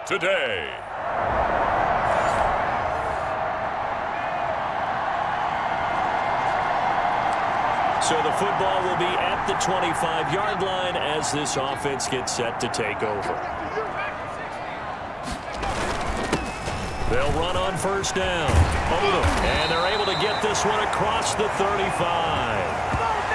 today. So the football will be at the 25-yard line as this offense gets set to take over. They'll run on first down. And they're able to get this one across the 35.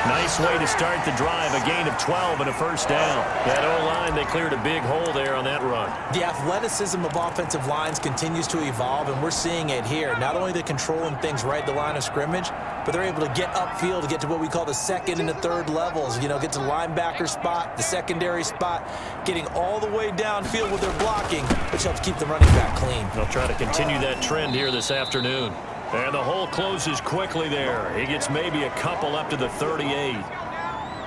Nice way to start the drive, a gain of 12 and a first down. That O-line, they cleared a big hole there on that run. The athleticism of offensive lines continues to evolve, and we're seeing it here. Not only they're controlling things right at the line of scrimmage, but they're able to get upfield to get to what we call the second and the third levels. You know, get to the linebacker spot, the secondary spot, getting all the way downfield with their blocking, which helps keep the running back clean. They'll try to continue that trend here this afternoon. And the hole closes quickly there. He gets maybe a couple up to the 38.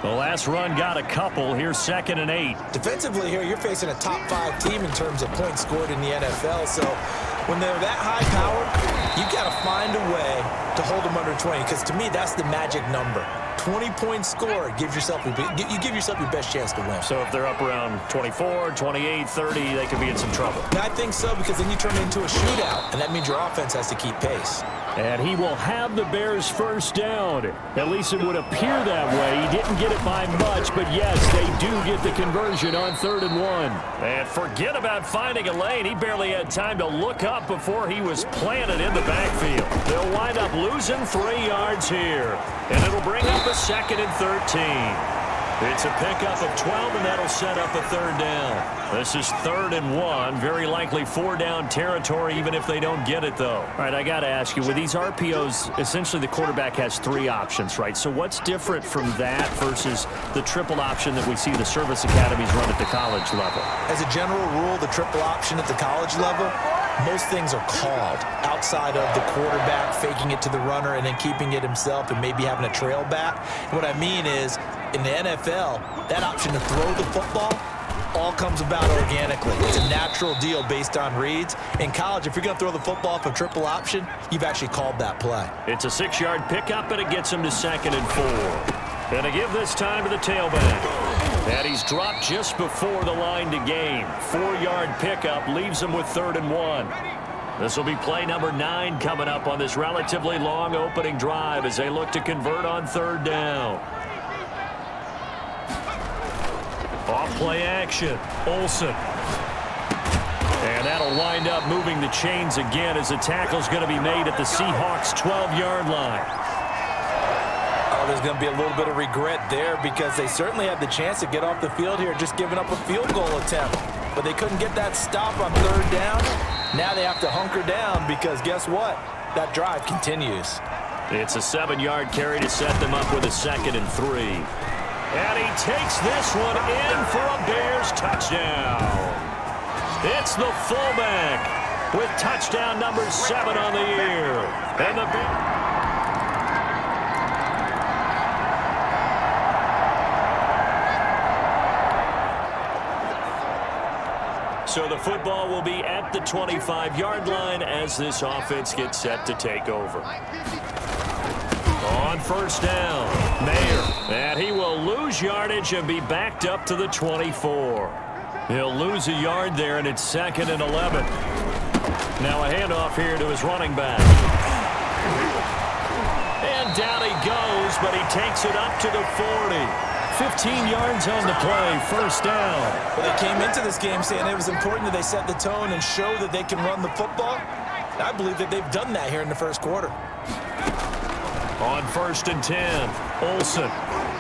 The last run got a couple. Here's 2nd and 8. Defensively here, you're facing a top 5 team in terms of points scored in the NFL. So when they're that high powered, you got to find a way to hold them under 20. Because to me, that's the magic number. 20 points scored, you give yourself your best chance to win. So if they're up around 24, 28, 30, they could be in some trouble. I think so, because then you turn it into a shootout, and that means your offense has to keep pace. And he will have the Bears first down. At least it would appear that way. He didn't get it by much, but yes, they do get the conversion on 3rd and 1. And forget about finding a lane. He barely had time to look up before he was planted in the backfield. They'll wind up losing 3 yards here. And it'll bring up a 2nd and 13. It's a pickup of 12, and that'll set up a 3rd down. This is 3rd and 1. Very likely 4-down territory, even if they don't get it, though. All right, I got to ask you, with these RPOs, essentially the quarterback has 3 options, right? So what's different from that versus the triple option that we see the service academies run at the college level? As a general rule, the triple option at the college level, most things are called outside of the quarterback faking it to the runner and then keeping it himself and maybe having a trail back. What I mean is, in the NFL, that option to throw the football all comes about organically. It's a natural deal based on reads. In college, if you're going to throw the football for triple option, you've actually called that play. It's a 6-yard pickup, and it gets him to 2nd and 4. And to give this time to the tailback. And he's dropped just before the line to gain. 4-yard pickup leaves him with 3rd and 1. This will be play number 9 coming up on this relatively long opening drive as they look to convert on 3rd down. Off play action, Olsen. And that'll wind up moving the chains again as the tackle's going to be made at the Seahawks' 12-yard line. Oh, there's going to be a little bit of regret there because they certainly had the chance to get off the field here, just giving up a field goal attempt. But they couldn't get that stop on 3rd down. Now they have to hunker down because guess what? That drive continues. It's a 7-yard carry to set them up with a 2nd and 3. And he takes this one in for a Bears touchdown. It's the fullback with touchdown number 7 on the year. And the So the football will be at the 25-yard line as this offense gets set to take over. On first down, Mayer, and he will lose yardage and be backed up to the 24. He'll lose a yard there, and it's 2nd and 11. Now a handoff here to his running back. And down he goes, but he takes it up to the 40. 15 yards on the play, first down. Well, they came into this game saying it was important that they set the tone and show that they can run the football. I believe that they've done that here in the first quarter. On 1st and 10, Olsen.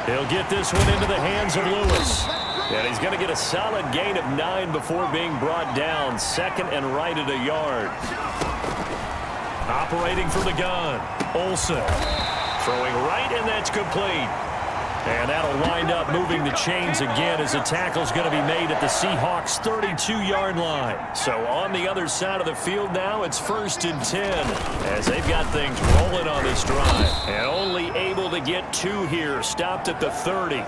He'll get this one into the hands of Lewis. And he's going to get a solid gain of 9 before being brought down. 2nd and right at a yard. Operating from the gun, Olsen. Throwing right, and that's complete. And that'll wind up moving the chains again as the tackle's going to be made at the Seahawks' 32-yard line. So on the other side of the field now, it's 1st and 10 as they've got things rolling on this drive. And only able to get 2 here, stopped at the 30.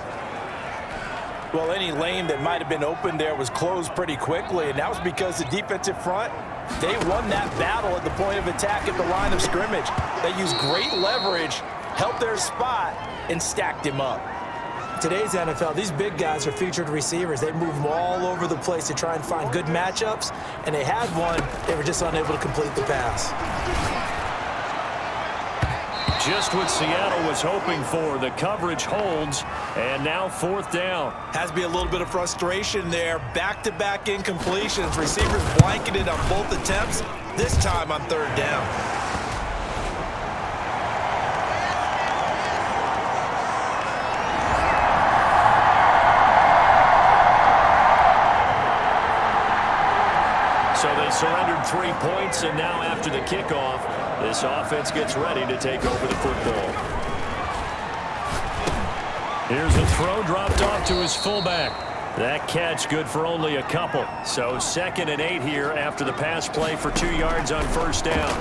Well, any lane that might have been open there was closed pretty quickly, and that was because the defensive front, they won that battle at the point of attack at the line of scrimmage. They used great leverage, helped their spot, and stacked him up. today's NFL, these big guys are featured receivers. They move them all over the place to try and find good matchups, and they had one. They were just unable to complete the pass. Just what Seattle was hoping for. The coverage holds, and now 4th down. Has to be a little bit of frustration there. Back-to-back incompletions. Receivers blanketed on both attempts, this time on 3rd down. So they surrendered 3 points, and now after the kickoff, this offense gets ready to take over the football. Here's a throw dropped off to his fullback. That catch good for only a couple. So 2nd and 8 here after the pass play for 2 yards on 1st down.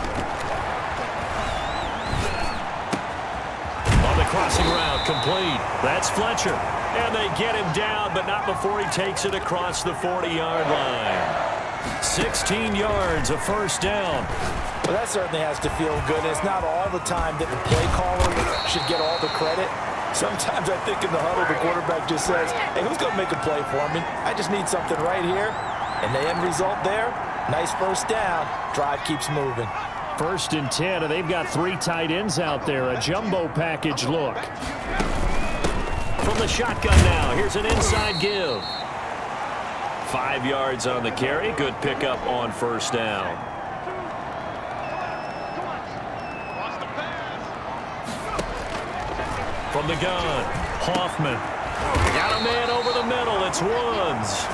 On the crossing route, complete. That's Fletcher. And they get him down, but not before he takes it across the 40-yard line. 16 yards, a 1st down. Well, that certainly has to feel good. And it's not all the time that the play caller should get all the credit. Sometimes I think in the huddle, the quarterback just says, hey, who's going to make a play for me? I just need something right here. And the end result there, nice 1st down. Drive keeps moving. 1st and 10, and they've got 3 tight ends out there. A jumbo package look. From the shotgun now, here's an inside give. 5 yards on the carry. Good pickup on 1st down. From the gun, Hoffman. Got a man over the middle. It's Woods.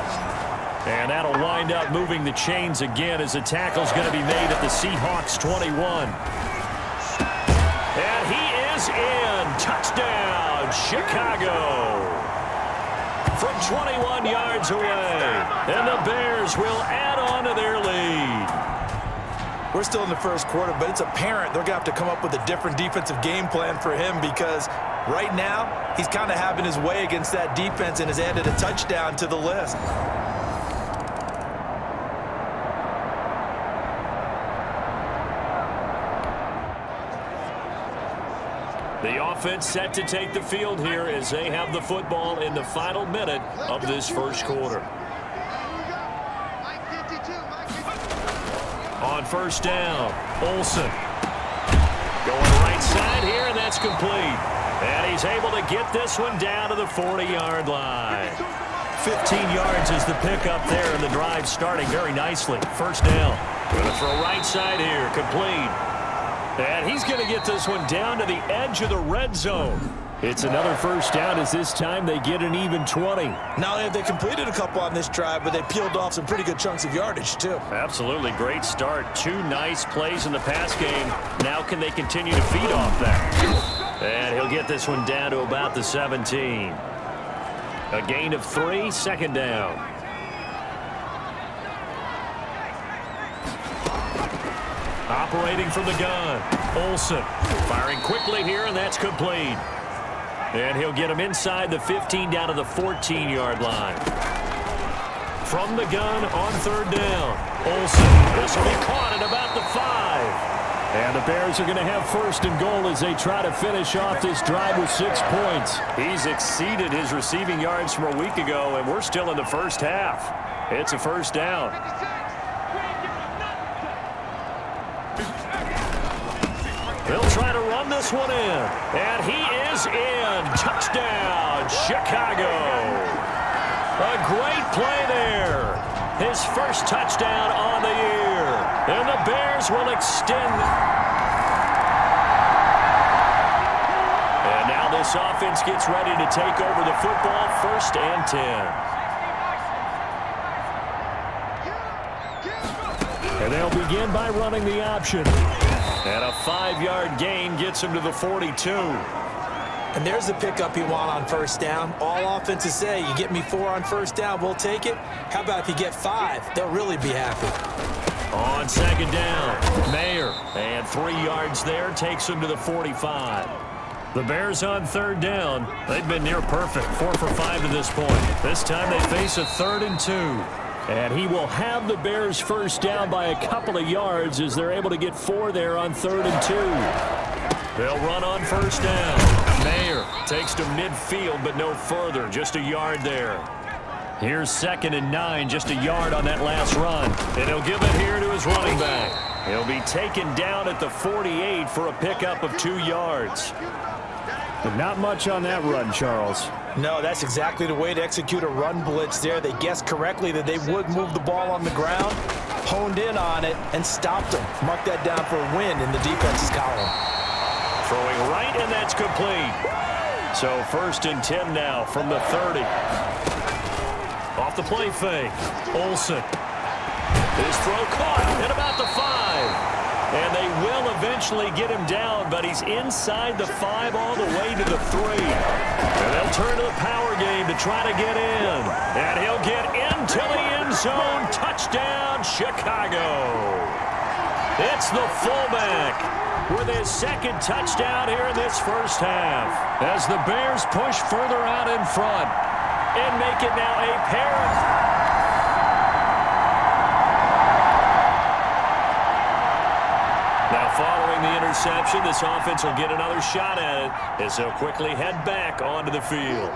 And that'll wind up moving the chains again as the tackle's going to be made at the Seahawks 21. And he is in. Touchdown, Chicago. From 21 yards away. And the Bears will add on to their lead. We're still in the 1st quarter, but it's apparent they're going to have to come up with a different defensive game plan for him because right now he's kind of having his way against that defense and has added a touchdown to the list. The offense set to take the field here as they have the football in the final minute of this 1st quarter. On 1st down, Olsen. Going right side here, and that's complete. And he's able to get this one down to the 40-yard line. 15 yards is the pickup there, and the drive starting very nicely. 1st down. Going to throw right side here, complete. And he's going to get this one down to the edge of the red zone. It's another 1st down as this time they get an even 20. Not only have they completed a couple on this drive, but they peeled off some pretty good chunks of yardage, too. Absolutely. Great start. 2 nice plays in the pass game. Now can they continue to feed off that? And he'll get this one down to about the 17. A gain of 3, 2nd down. Operating from the gun, Olsen. Firing quickly here, and that's complete. And he'll get him inside the 15 down to the 14-yard line. From the gun on 3rd down, Olsen. This will be caught at about the 5. And the Bears are going to have 1st and goal as they try to finish off this drive with 6 points. He's exceeded his receiving yards from a week ago, and we're still in the 1st half. It's a 1st down. They'll try to run this one in. And he is in. Touchdown, Chicago. A great play there. His 1st touchdown on the year. And the Bears will extend. And now this offense gets ready to take over the football. 1st and 10. And they'll begin by running the option. And a 5-yard gain gets him to the 42. And there's the pickup you want on 1st down. All offenses say, you get me 4 on 1st down, we'll take it. How about if you get 5? They'll really be happy. On 2nd down, Mayer. And 3 yards there takes him to the 45. The Bears on 3rd down. They've been near perfect, 4 for 5 to this point. This time they face a 3rd and 2. And he will have the Bears 1st down by a couple of yards as they're able to get 4 there on 3rd and 2. They'll run on 1st down. Mayer Takes to midfield, but no further. Just a yard there. Here's 2nd and 9, just a yard on that last run. And he'll give it here to his running back. He'll be taken down at the 48 for a pickup of 2 yards. But not much on that run, Charles. No, that's exactly the way to execute a run blitz there. They guessed correctly that they would move the ball on the ground, honed in on it, and stopped them. Mark that down for a win in the defense's column. Throwing right, and that's complete. So 1st and 10 now from the 30. Off the play fake. Olsen. His throw caught at about the 5. And they will eventually get him down, but he's inside the 5 all the way to the 3. And they'll turn to the power game to try to get in. And he'll get into the end zone. Touchdown, Chicago. It's the fullback with his 2nd touchdown here in this first half. As the Bears push further out in front and make it now a pair of... Now, following the interception, this offense will get another shot at it as they'll quickly head back onto the field.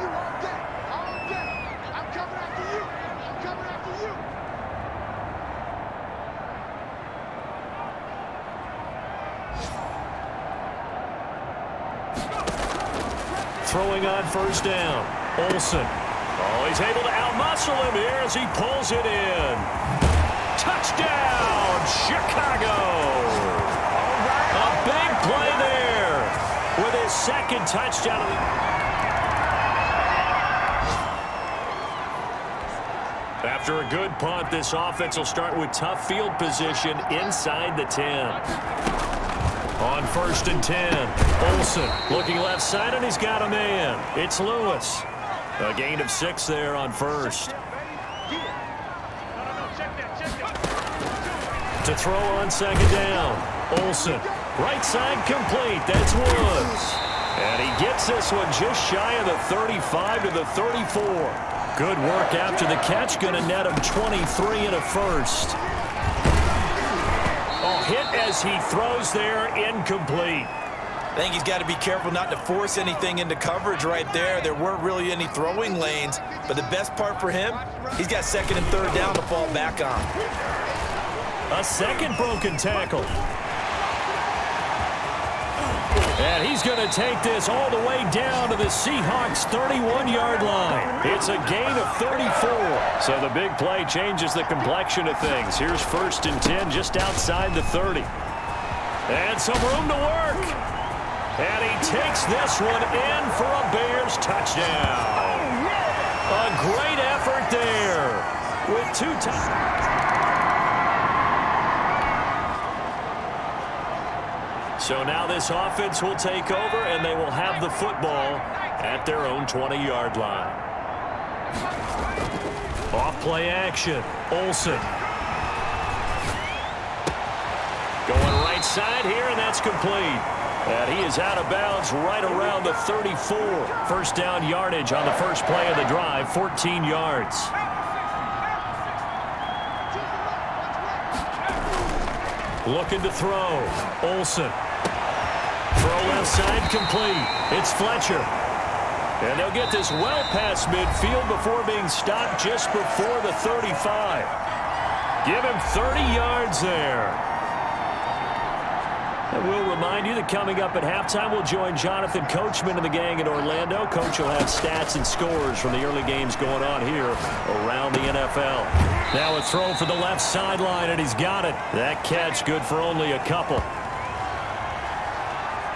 Throwing on 1st down. Olsen. Oh, he's able to outmuscle him here as he pulls it in. Touchdown, Chicago! A big play there with his 2nd touchdown. After a good punt, this offense will start with tough field position inside the 10. On 1st and 10, Olsen looking left side, and he's got a man. It's Lewis. A gain of 6 there on 1st. To throw on 2nd down, Olsen. Right side complete. That's Woods. And he gets this one just shy of the 35 to the 34. Good work after the catch. Going to net him 23 and a 1st. Hit as he throws there, incomplete. I think he's got to be careful not to force anything into coverage right there. There weren't really any throwing lanes, but the best part for him, he's got 2nd and 3rd down to fall back on. A 2nd broken tackle. And he's going to take this all the way down to the Seahawks' 31-yard line. It's a gain of 34. So the big play changes the complexion of things. Here's 1st and 10 just outside the 30. And some room to work. And he takes this one in for a Bears touchdown. A great effort there with 2 touchdowns. So now this offense will take over, and they will have the football at their own 20-yard line. Off play action. Olsen. Going right side here, and that's complete. And he is out of bounds right around the 34. 1st down yardage on the first play of the drive, 14 yards. Looking to throw. Olsen. Throw left side complete. It's Fletcher. And they'll get this well past midfield before being stopped just before the 35. Give him 30 yards there. And we'll remind you that coming up at halftime, we'll join Jonathan Coachman and the gang in Orlando. Coach will have stats and scores from the early games going on here around the NFL. Now a throw for the left sideline, and he's got it. That catch good for only a couple.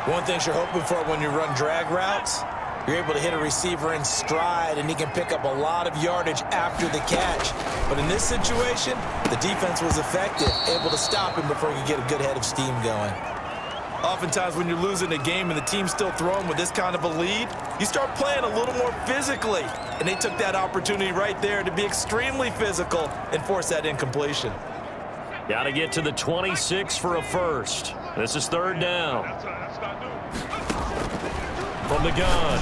One thing you're hoping for when you run drag routes, you're able to hit a receiver in stride, and he can pick up a lot of yardage after the catch. But in this situation, the defense was effective, able to stop him before he could get a good head of steam going. Oftentimes when you're losing a game and the team's still throwing with this kind of a lead, you start playing a little more physically. And they took that opportunity right there to be extremely physical and force that incompletion. Got to get to the 26 for a 1st. This is 3rd down. From the gun,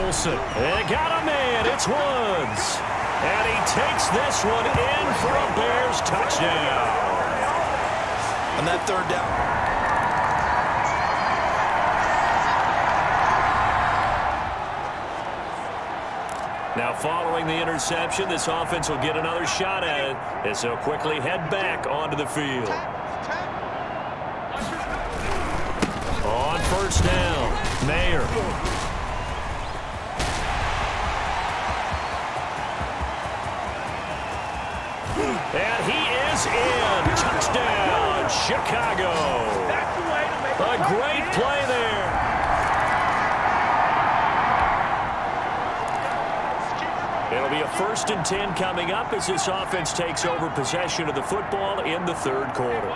Olsen. And got a man. It's Woods. And he takes this one in for a Bears touchdown. On that 3rd down. Now, following the interception, this offense will get another shot at it as they'll quickly head back onto the field. On first down, Mayer. And he is in. Touchdown, Chicago. A great play there. It'll be a 1st and 10 coming up as this offense takes over possession of the football in the 3rd quarter.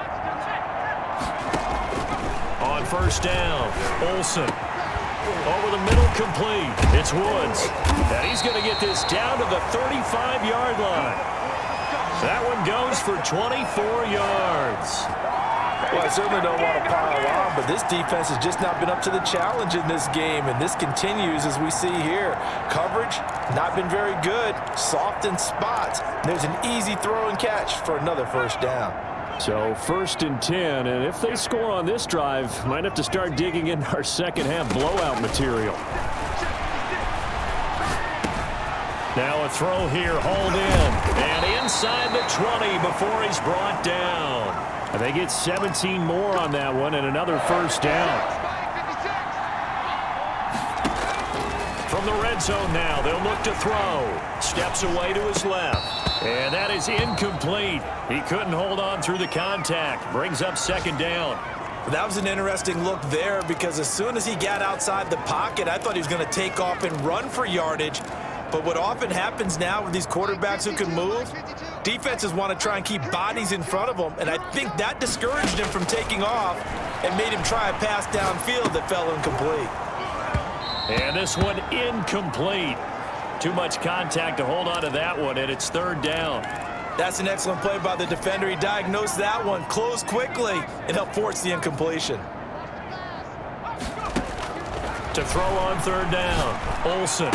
On first down, Olsen. Over the middle, complete. It's Woods. And he's going to get this down to the 35-yard line. That one goes for 24 yards. Well, I certainly don't want to pile on, but this defense has just not been up to the challenge in this game, and this continues as we see here. Coverage, not been very good. Soft in spots. There's an easy throw and catch for another 1st down. So 1st and 10, and if they score on this drive, might have to start digging in our second-half blowout material. Now a throw here, hauled in, and inside the 20 before he's brought down. And they get 17 more on that one and another 1st down. From the red zone now, they'll look to throw. Steps away to his left. And that is incomplete. He couldn't hold on through the contact. Brings up 2nd down. That was an interesting look there because as soon as he got outside the pocket, I thought he was going to take off and run for yardage. But what often happens now with these quarterbacks who can move, defenses want to try and keep bodies in front of them, and I think that discouraged him from taking off and made him try a pass downfield that fell incomplete. And this one incomplete. Too much contact to hold on to that one, and it's 3rd down. That's an excellent play by the defender. He diagnosed that one, closed quickly, and helped force the incompletion. To throw on 3rd down, Olsen.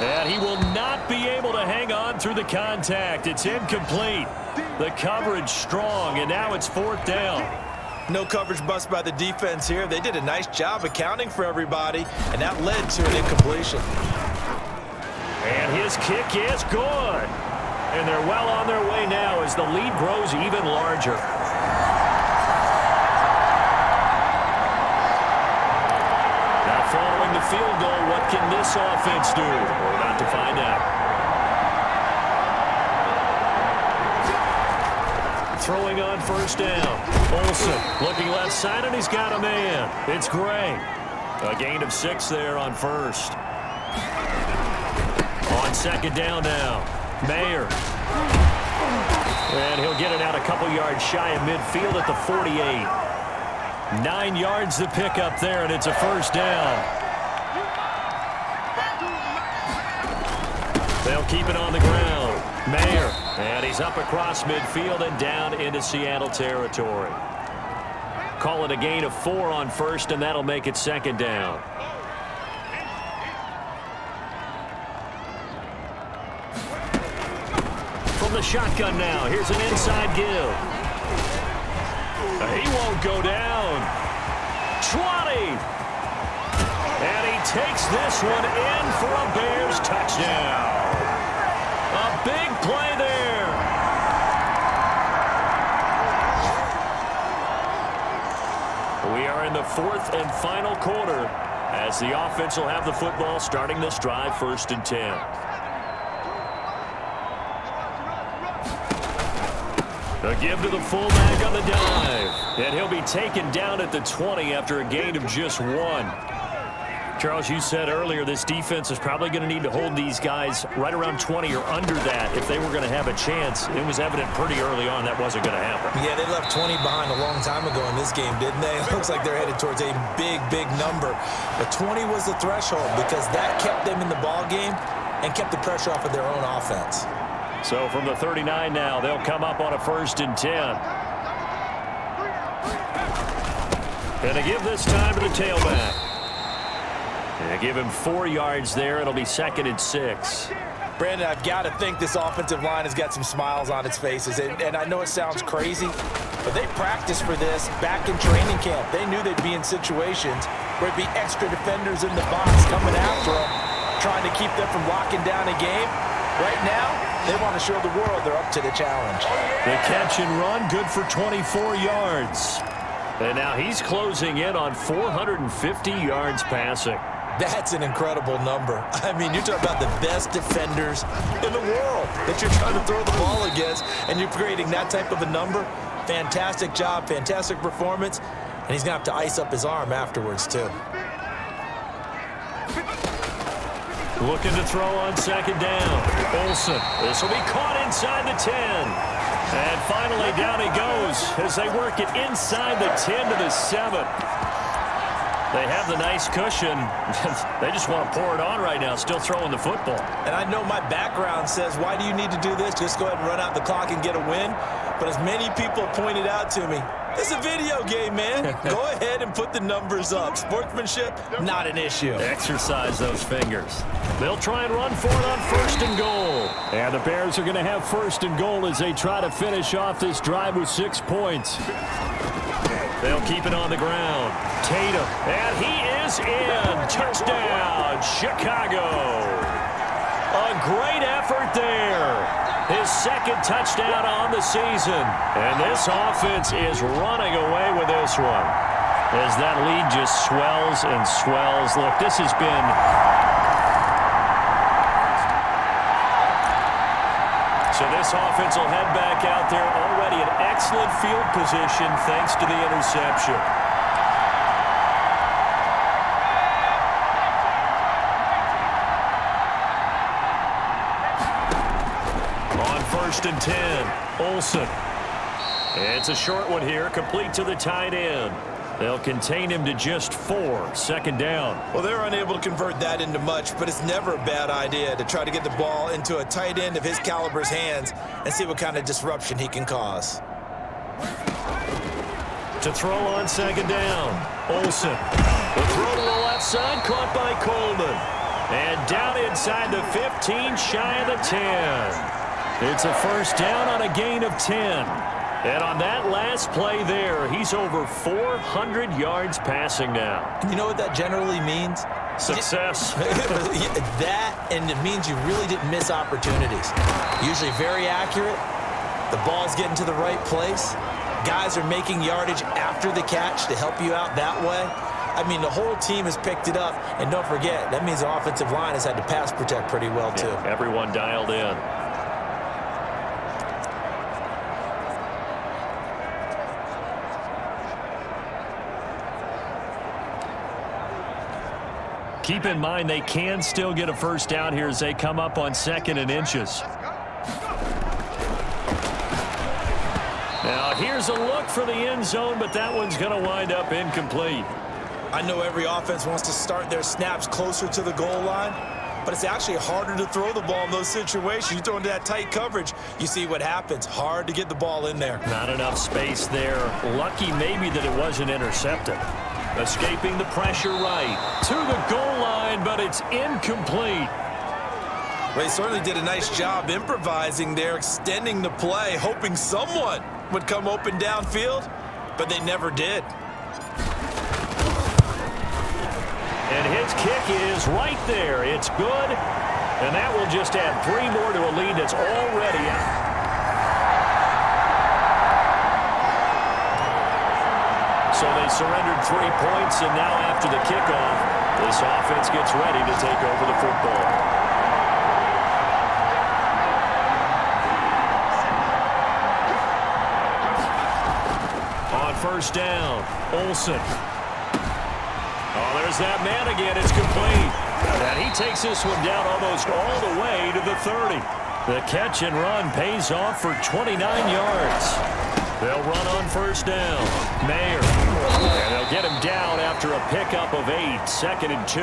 And he will not be able to hang on through the contact. It's incomplete. The coverage strong, and now it's 4th down. No coverage bust by the defense here. They did a nice job accounting for everybody, and that led to an incompletion. And his kick is good. And they're well on their way now as the lead grows even larger. Now following the field goal, what can this offense do? We're about to find out. Throwing on 1st down. Olsen looking left side, and he's got a man. It's Gray. A gain of 6 there on 1st. On 2nd down now, Mayer. And he'll get it out a couple yards shy of midfield at the 48. 9 yards to pick up there, and it's a 1st down. They'll keep it on the ground. Mayer, and he's up across midfield and down into Seattle territory. Call it a gain of 4 on 1st, and that'll make it 2nd down. From the shotgun now, here's an inside give. He won't go down. 20. And he takes this one in for a Bears touchdown. A big play there. We are in the 4th and final quarter as the offense will have the football starting this drive 1st and 10. A give to the fullback on the dive. And he'll be taken down at the 20 after a gain of just 1. Charles, you said earlier this defense is probably going to need to hold these guys right around 20 or under that if they were going to have a chance. It was evident pretty early on that wasn't going to happen. Yeah, they left 20 behind a long time ago in this game, didn't they? It looks like they're headed towards a big, big number. But 20 was the threshold because that kept them in the ball game and kept the pressure off of their own offense. So from the 39 now, they'll come up on a 1st and 10. And they give this time to the tailback. And they give him 4 yards there. It'll be 2nd and 6. Brandon, I've got to think this offensive line has got some smiles on its faces. And I know it sounds crazy, but they practiced for this back in training camp. They knew they'd be in situations where it'd be extra defenders in the box coming after them. trying to keep them from locking down a game. Right now, they want to show the world they're up to the challenge. The catch and run, good for 24 yards. And now he's closing in on 450 yards passing. That's an incredible number. I mean, you're talking about the best defenders in the world that you're trying to throw the ball against, and you're creating that type of a number. Fantastic job, fantastic performance, and he's going to have to ice up his arm afterwards, too. Looking to throw on second down. Olsen. This will be caught inside the 10. And finally down he goes as they work it inside the 10 to the 7. They have the nice cushion. They just want to pour it on right now, still throwing the football. And I know my background says, why do you need to do this? Just go ahead and run out the clock and get a win. But as many people have pointed out to me, it's a video game, man. Go ahead and put the numbers up. Sportsmanship, not an issue. Exercise those fingers. They'll try and run for it on first and goal. And the Bears are going to have first and goal as they try to finish off this drive with 6 points. They'll keep it on the ground. Tatum, and he is in. Touchdown, Chicago. A great effort there. His second touchdown on the season. And this offense is running away with this one as that lead just swells and swells. Look, this has been... So this offense will head back out there, already in excellent field position thanks to the interception. On first and 10, Olsen. It's a short one here, complete to the tight end. They'll contain him to just 4, second down. Well, they're unable to convert that into much, but it's never a bad idea to try to get the ball into a tight end of his caliber's hands and see what kind of disruption he can cause. To throw on second down, Olsen. The throw to the left side, caught by Coleman. And down inside the 15, shy of the 10. It's a first down on a gain of 10. And on that last play there, he's over 400 yards passing now. You know what that generally means? Success. That, and it means you really didn't miss opportunities. Usually very accurate. The ball's getting to the right place. Guys are making yardage after the catch to help you out that way. I mean, the whole team has picked it up. And don't forget, that means the offensive line has had to pass protect pretty well, too. Yeah, everyone dialed in. Keep in mind they can still get a first down here as they come up on second and inches. Now here's a look for the end zone, but that one's going to wind up incomplete. I know every offense wants to start their snaps closer to the goal line, but it's actually harder to throw the ball in those situations. You throw into that tight coverage, you see what happens. Hard to get the ball in there. Not enough space there. Lucky maybe that it wasn't intercepted. Escaping the pressure right to the goal line, but it's incomplete. Well, he certainly did a nice job improvising there, extending the play, hoping someone would come open downfield, but they never did. And his kick is right there. It's good, and that will just add 3 more to a lead that's already out. So they surrendered 3 points, and now after the kickoff, this offense gets ready to take over the football. On first down, Olsen. Oh, there's that man again. It's complete. And he takes this one down almost all the way to the 30. The catch and run pays off for 29 yards. They'll run on first down. Mayer. And they'll get him down after a pickup of 8, second and 2.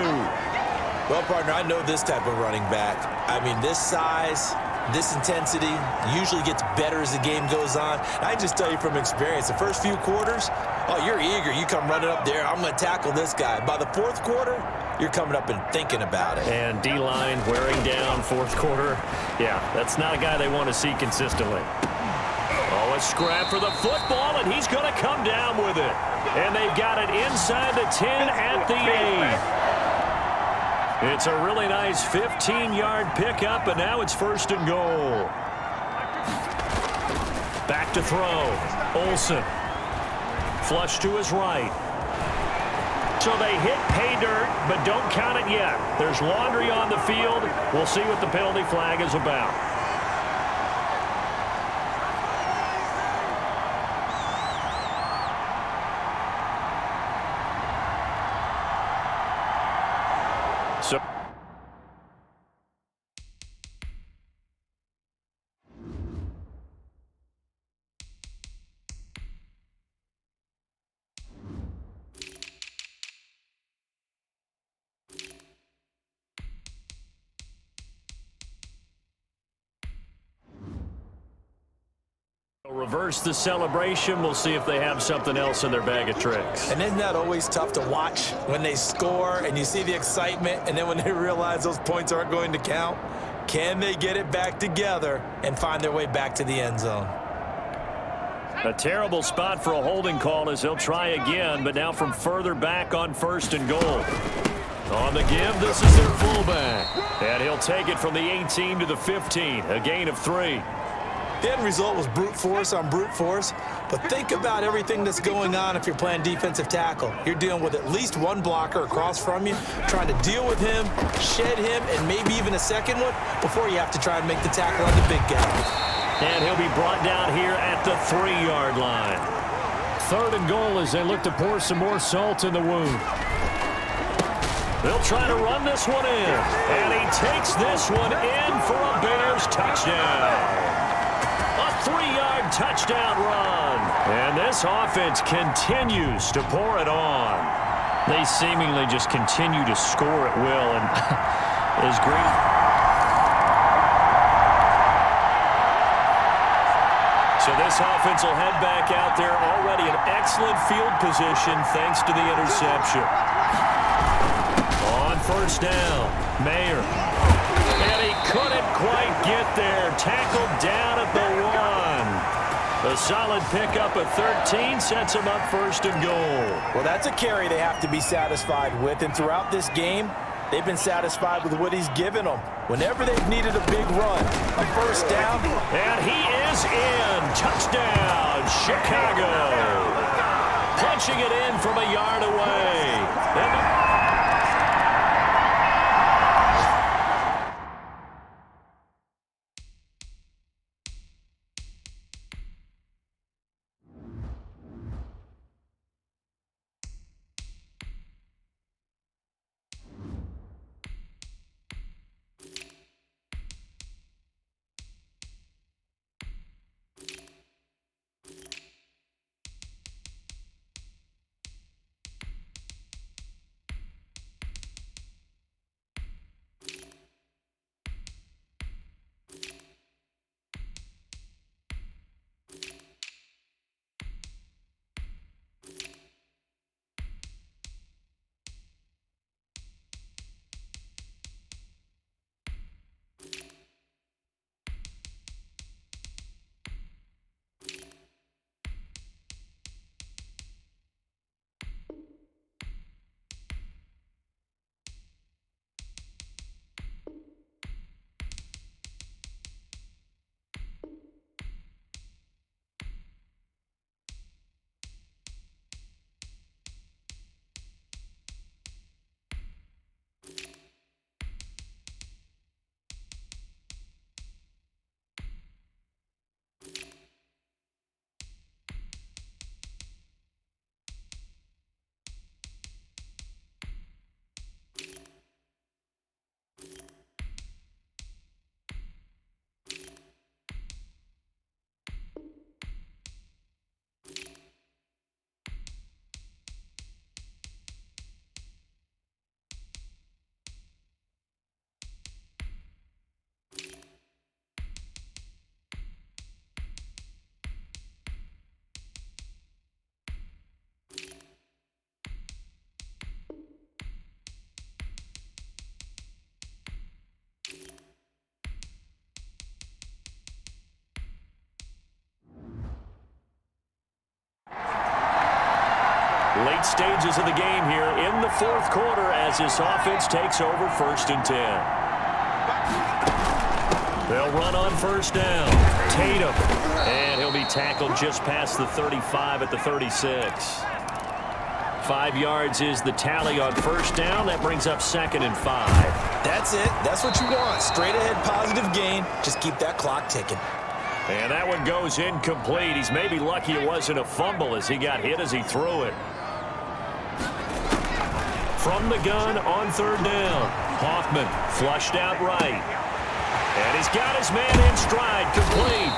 Well, partner, I know this type of running back. I mean, this size, this intensity usually gets better as the game goes on. And I just tell you from experience, the first few quarters, oh, you're eager. You come running up there. I'm going to tackle this guy. By the fourth quarter, you're coming up and thinking about it. And D-line wearing down fourth quarter. Yeah, that's not a guy they want to see consistently. Oh, a scrap for the football, and he's going to come down with it. And they've got it inside the 10 at the 8. It's a really nice 15-yard pickup, and now it's first and goal. Back to throw. Olsen. Flush to his right. So they hit pay dirt, but don't count it yet. There's laundry on the field. We'll see what the penalty flag is about. So reverse the celebration. We'll see if they have something else in their bag of tricks. And isn't that always tough to watch when they score and you see the excitement, and then when they realize those points aren't going to count? Can they get it back together and find their way back to the end zone? A terrible spot for a holding call as they'll try again, but now from further back on first and goal. On the give, this is their fullback. And he'll take it from the 18 to the 15, a gain of 3. The end result was brute force on brute force, but think about everything that's going on if you're playing defensive tackle. You're dealing with at least one blocker across from you, trying to deal with him, shed him, and maybe even a second one before you have to try and make the tackle on the big guy. And he'll be brought down here at the 3-yard line. Third and goal as they look to pour some more salt in the wound. They'll try to run this one in, and he takes this one in for a Bears touchdown. A 3-yard touchdown run. And this offense continues to pour it on. They seemingly just continue to score at will, and is great. So this offense will head back out there already in excellent field position thanks to the interception. On first down, Mayer. And he couldn't quite get there. Tackled down at the 1. A solid pickup of 13 sets him up first and goal. Well, that's a carry they have to be satisfied with, and throughout this game, they've been satisfied with what he's given them. Whenever they've needed a big run, a first down. And he is in. Touchdown, Chicago. Punching it in from a yard away. late stages of the game here in the fourth quarter as this offense takes over 1st and 10. They'll run on 1st down. Tatum. And he'll be tackled just past the 35 at the 36. 5 yards is the tally on 1st down. That brings up 2nd and 5. That's it. That's what you want. Straight ahead positive gain. Just keep that clock ticking. And that one goes incomplete. He's maybe lucky it wasn't a fumble as he got hit as he threw it. From the gun on 3rd down. Hoffman flushed out right. And he's got his man in stride, complete.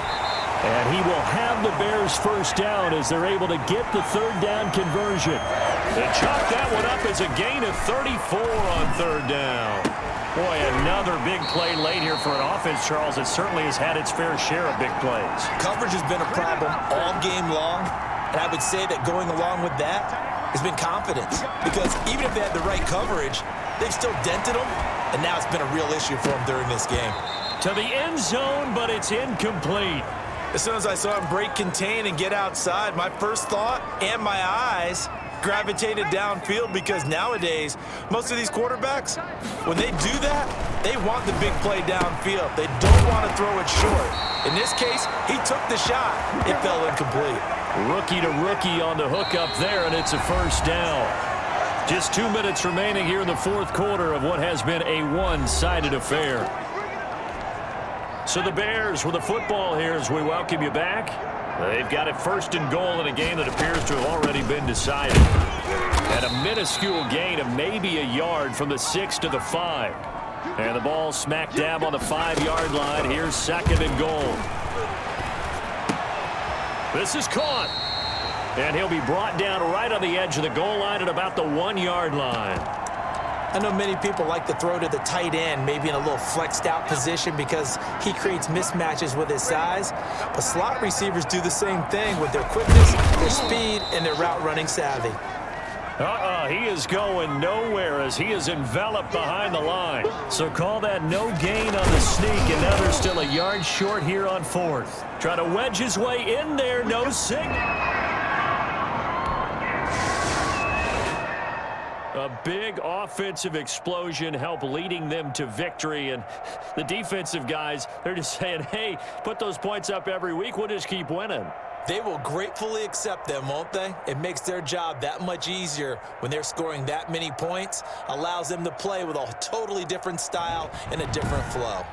And he will have the Bears 1st down as they're able to get the 3rd down conversion. They chop that one up as a gain of 34 on 3rd down. Boy, another big play late here for an offense, Charles, that certainly has had its fair share of big plays. Coverage has been a problem all game long, and I would say that going along with that has been confidence. Because even if they had the right coverage, they've still dented them, and now it's been a real issue for them during this game. To the end zone, but it's incomplete. As soon as I saw him break contain and get outside, my first thought and my eyes gravitated downfield because nowadays, most of these quarterbacks, when they do that, they want the big play downfield. They don't want to throw it short. In this case, he took the shot. It fell incomplete. Rookie to rookie on the hook up there, and it's a 1st down. Just 2 minutes remaining here in the fourth quarter of what has been a one-sided affair. So the Bears with the football here as we welcome you back. They've got it 1st and goal in a game that appears to have already been decided. And a minuscule gain of maybe a yard from the 6 to the 5. And the ball smack dab on the 5-yard line. Here's 2nd and goal. This is caught. And he'll be brought down right on the edge of the goal line at about the 1-yard line. I know many people like to throw to the tight end, maybe in a little flexed out position because he creates mismatches with his size. But slot receivers do the same thing with their quickness, their speed, and their route running savvy. He is going nowhere as he is enveloped behind the line. So call that no gain on the sneak, and now they're still a yard short here on 4th. Try to wedge his way in there, no signal. A big offensive explosion helped leading them to victory, and the defensive guys, they're just saying, hey, put those points up every week, we'll just keep winning. They will gratefully accept them, won't they? It makes their job that much easier when they're scoring that many points, allows them to play with a totally different style and a different flow.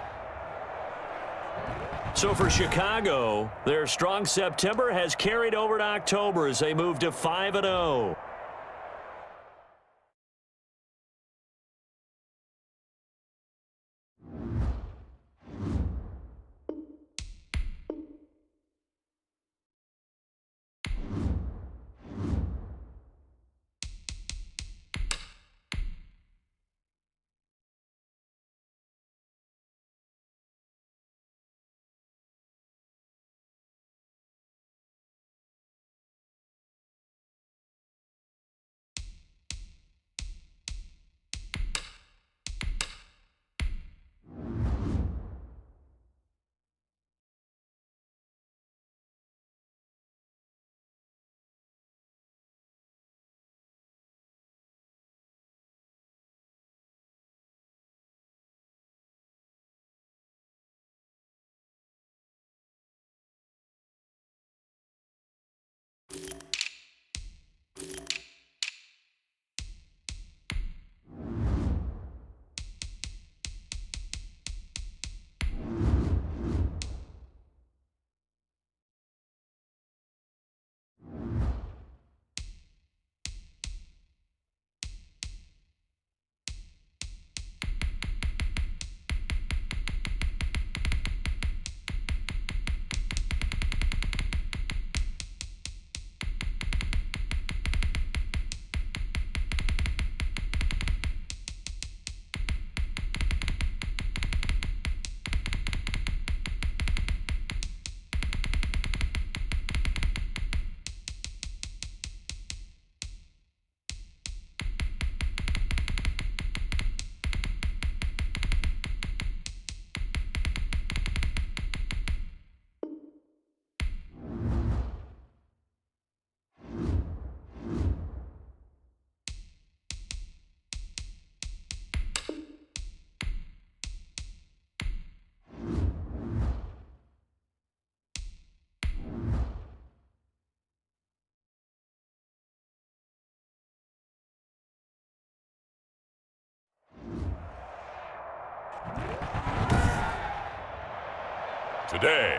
So for Chicago, their strong September has carried over to October as they move to 5-0. today.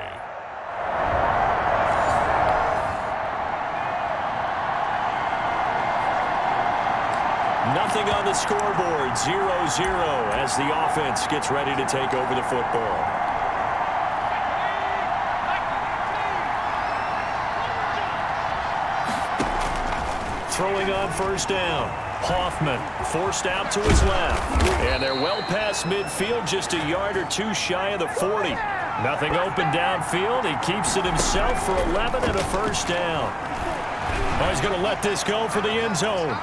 Nothing on the scoreboard, 0-0 as the offense gets ready to take over the football. Throwing on first down. Hoffman forced out to his left. And they're well past midfield, just a yard or two shy of the 40. Nothing open downfield. He keeps it himself for 11 and a first down. Oh, he's going to let this go for the end zone.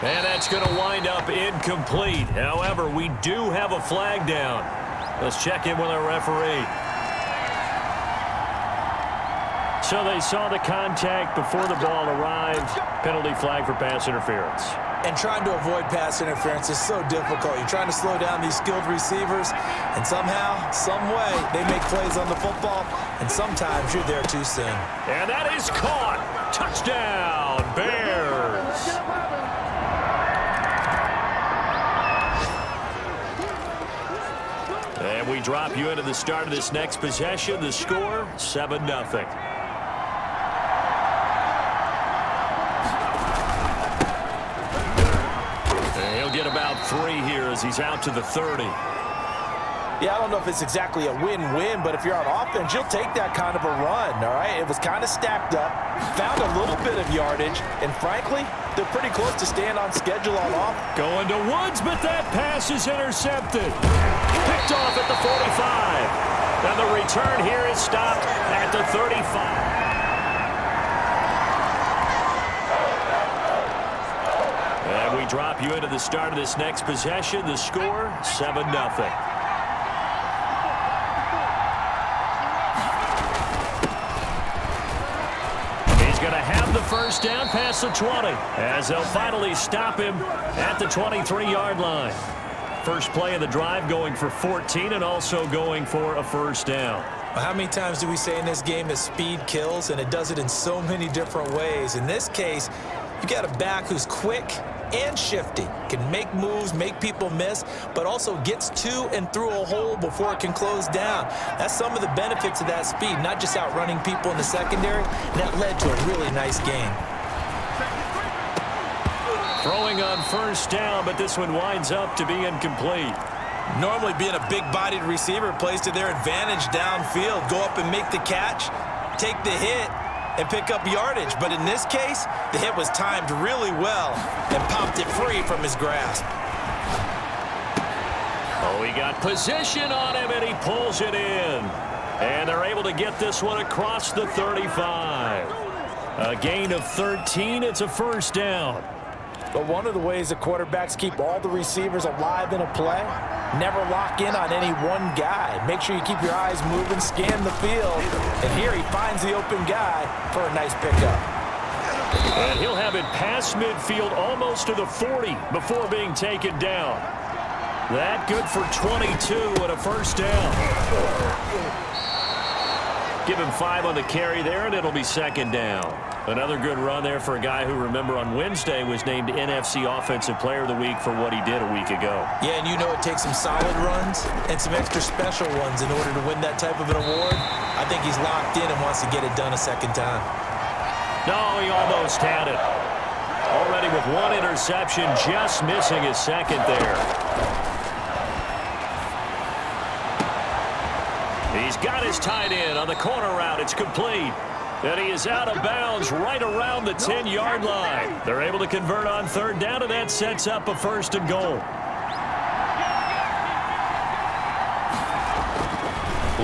And that's going to wind up incomplete. However, we do have a flag down. Let's check in with our referee. So they saw the contact before the ball arrived. Penalty flag for pass interference. And trying to avoid pass interference is so difficult. You're trying to slow down these skilled receivers, and somehow, some way, they make plays on the football, and sometimes you're there too soon. And that is caught. Touchdown, Bears. And we drop you into the start of this next possession. The score, 7-0. Get about 3 here as he's out to the 30. Yeah, I don't know if it's exactly a win-win, but if you're on offense, you'll take that kind of a run, all right? It was kind of stacked up, found a little bit of yardage, and frankly, they're pretty close to staying on schedule on off. Going to Woods, but that pass is intercepted. Picked off at the 45. And the return here is stopped at the 35. We drop you into the start of this next possession. The score, 7-0. He's going to have the first down past the 20 as they'll finally stop him at the 23-yard line. First play of the drive going for 14 and also going for a first down. How many times do we say in this game that speed kills, and it does it in so many different ways? In this case, you got a back who's quick and shifty, can make moves, make people miss, but also gets to and through a hole before it can close down. That's some of the benefits of that speed, not just outrunning people in the secondary. And that led to a really nice game. Throwing on first down, but this one winds up to be incomplete. Normally being a big-bodied receiver plays to their advantage downfield. Go up and make the catch, take the hit, and pick up yardage. But in this case, the hit was timed really well and popped it free from his grasp. Oh, he got position on him, and he pulls it in. And they're able to get this one across the 35. A gain of 13. It's a first down. But one of the ways that quarterbacks keep all the receivers alive in a play, never lock in on any one guy. Make sure you keep your eyes moving, scan the field, and here he finds the open guy for a nice pickup. And he'll have it past midfield almost to the 40 before being taken down. That good for 22 and a first down. Give him 5 on the carry there, and it'll be second down. Another good run there for a guy who, remember, on Wednesday was named NFC Offensive Player of the Week for what he did a week ago. Yeah, and you know it takes some solid runs and some extra special ones in order to win that type of an award. I think he's locked in and wants to get it done a second time. No, he almost had it. Already with one interception, just missing his second there. He's got his tight end on the corner route. It's complete. And he is out of bounds right around the 10-yard line. They're able to convert on third down, and that sets up a first and goal.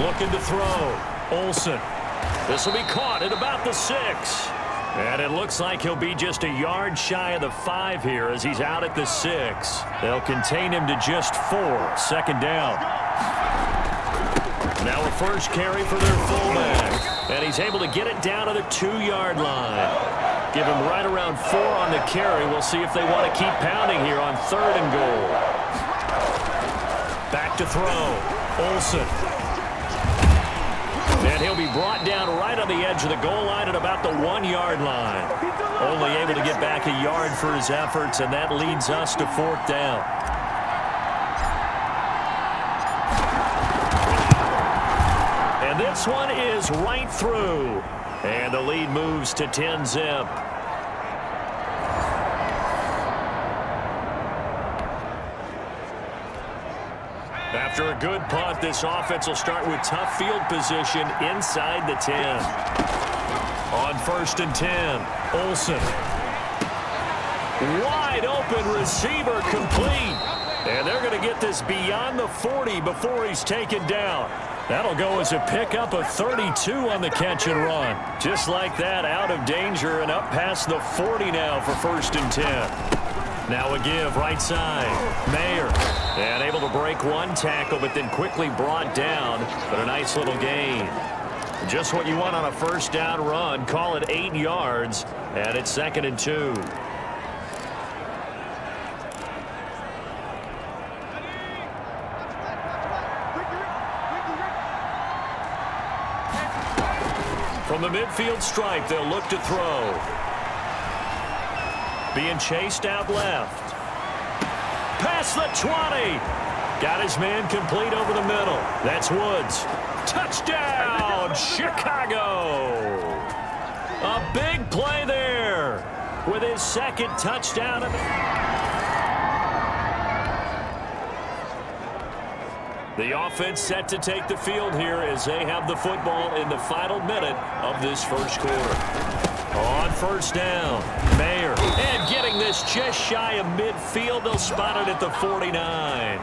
Looking to throw. Olsen. This will be caught at about the 6. And it looks like he'll be just a yard shy of the 5 here as he's out at the 6. They'll contain him to just 4. Second down. Now a first carry for their fullback. And he's able to get it down to the 2-yard line. Give him right around 4 on the carry. We'll see if they want to keep pounding here on third and goal. Back to throw. Olsen. And he'll be brought down right on the edge of the goal line at about the 1-yard line. Only able to get back a yard for his efforts, and that leads us to fourth down. this one is right through. And the lead moves to 10-zip. After a good punt, this offense will start with tough field position inside the 10. On 1st and 10, Olsen. Wide open receiver complete. And they're going to get this beyond the 40 before he's taken down. That'll go as a pickup of 32 on the catch and run. Just like that, out of danger and up past the 40 now for 1st and 10. Now a give right side. Mayer. And able to break one tackle, but then quickly brought down. But a nice little gain. Just what you want on a 1st down run. Call it 8 yards. And it's 2nd and 2. From the midfield stripe, they'll look to throw. Being chased out left. Past the 20. Got his man complete over the middle. That's Woods. Touchdown, Chicago. A big play there with his 2nd touchdown. The offense set to take the field here as they have the football in the final minute of this 1st quarter. On 1st down, Mayer. And getting this just shy of midfield. They'll spot it at the 49.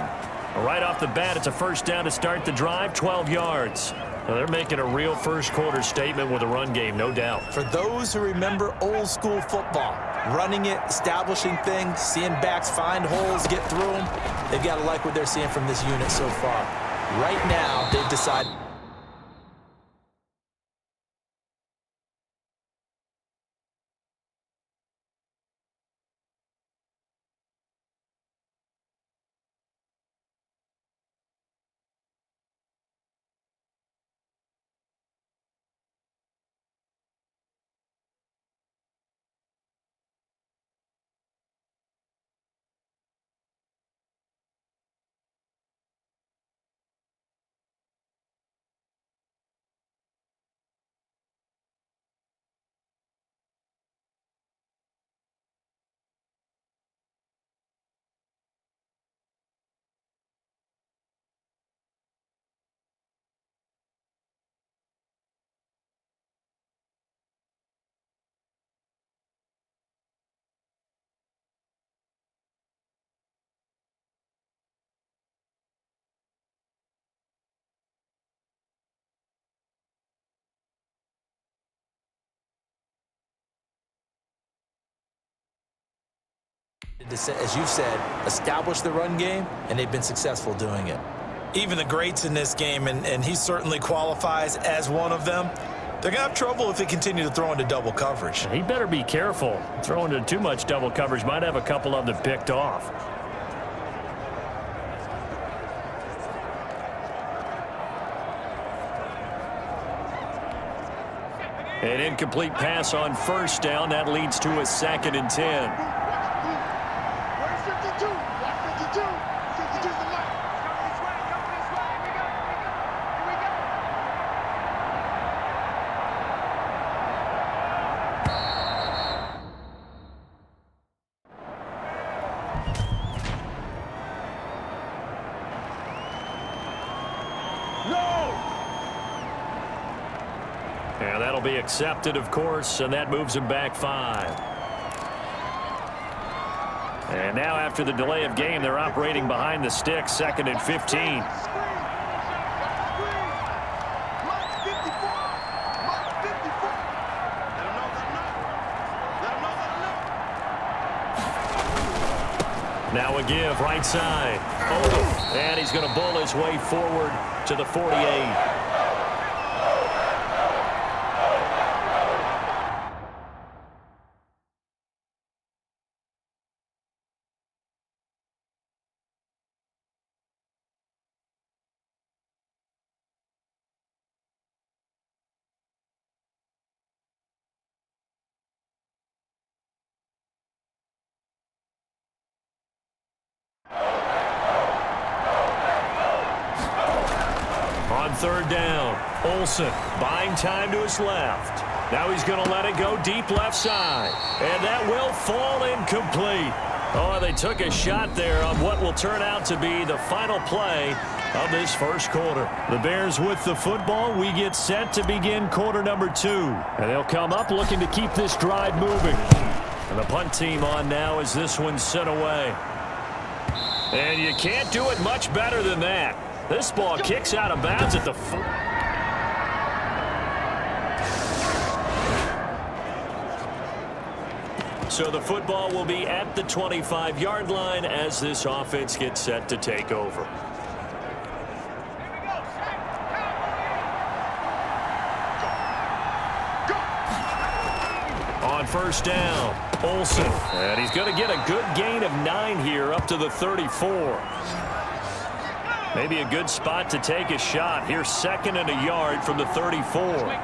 Right off the bat, it's a 1st down to start the drive, 12 yards. Well, they're making a real 1st quarter statement with a run game, no doubt. For those who remember old school football, running it, establishing things, seeing backs find holes, get through them, they've got to like what they're seeing from this unit so far. Right now, they've decided. As you've said, establish the run game, and they've been successful doing it. Even the greats in this game, and he certainly qualifies as one of them, they're going to have trouble if they continue to throw into double coverage. He better be careful. Throwing into too much double coverage might have a couple of them picked off. An incomplete pass on 1st down. That leads to a 2nd and 10. And that'll be accepted, of course, and that moves him back 5. And now after the delay of game, they're operating behind the sticks, 2nd and 15. Now a give, right side. Oh, and he's going to bull his way forward to the 48. On third down, Olsen buying time to his left. Now he's going to let it go deep left side. And that will fall incomplete. Oh, they took a shot there on what will turn out to be the final play of this first quarter. The Bears with the football. We get set to begin quarter number 2. And they'll come up looking to keep this drive moving. And the punt team on now as this one's sent away. And you can't do it much better than that. This ball kicks out of bounds at the So the football will be at the 25-yard line as this offense gets set to take over. On first down, Olsen. And he's going to get a good gain of 9 here up to the 34. Maybe a good spot to take a shot. Here's 2nd and a yard from the 34.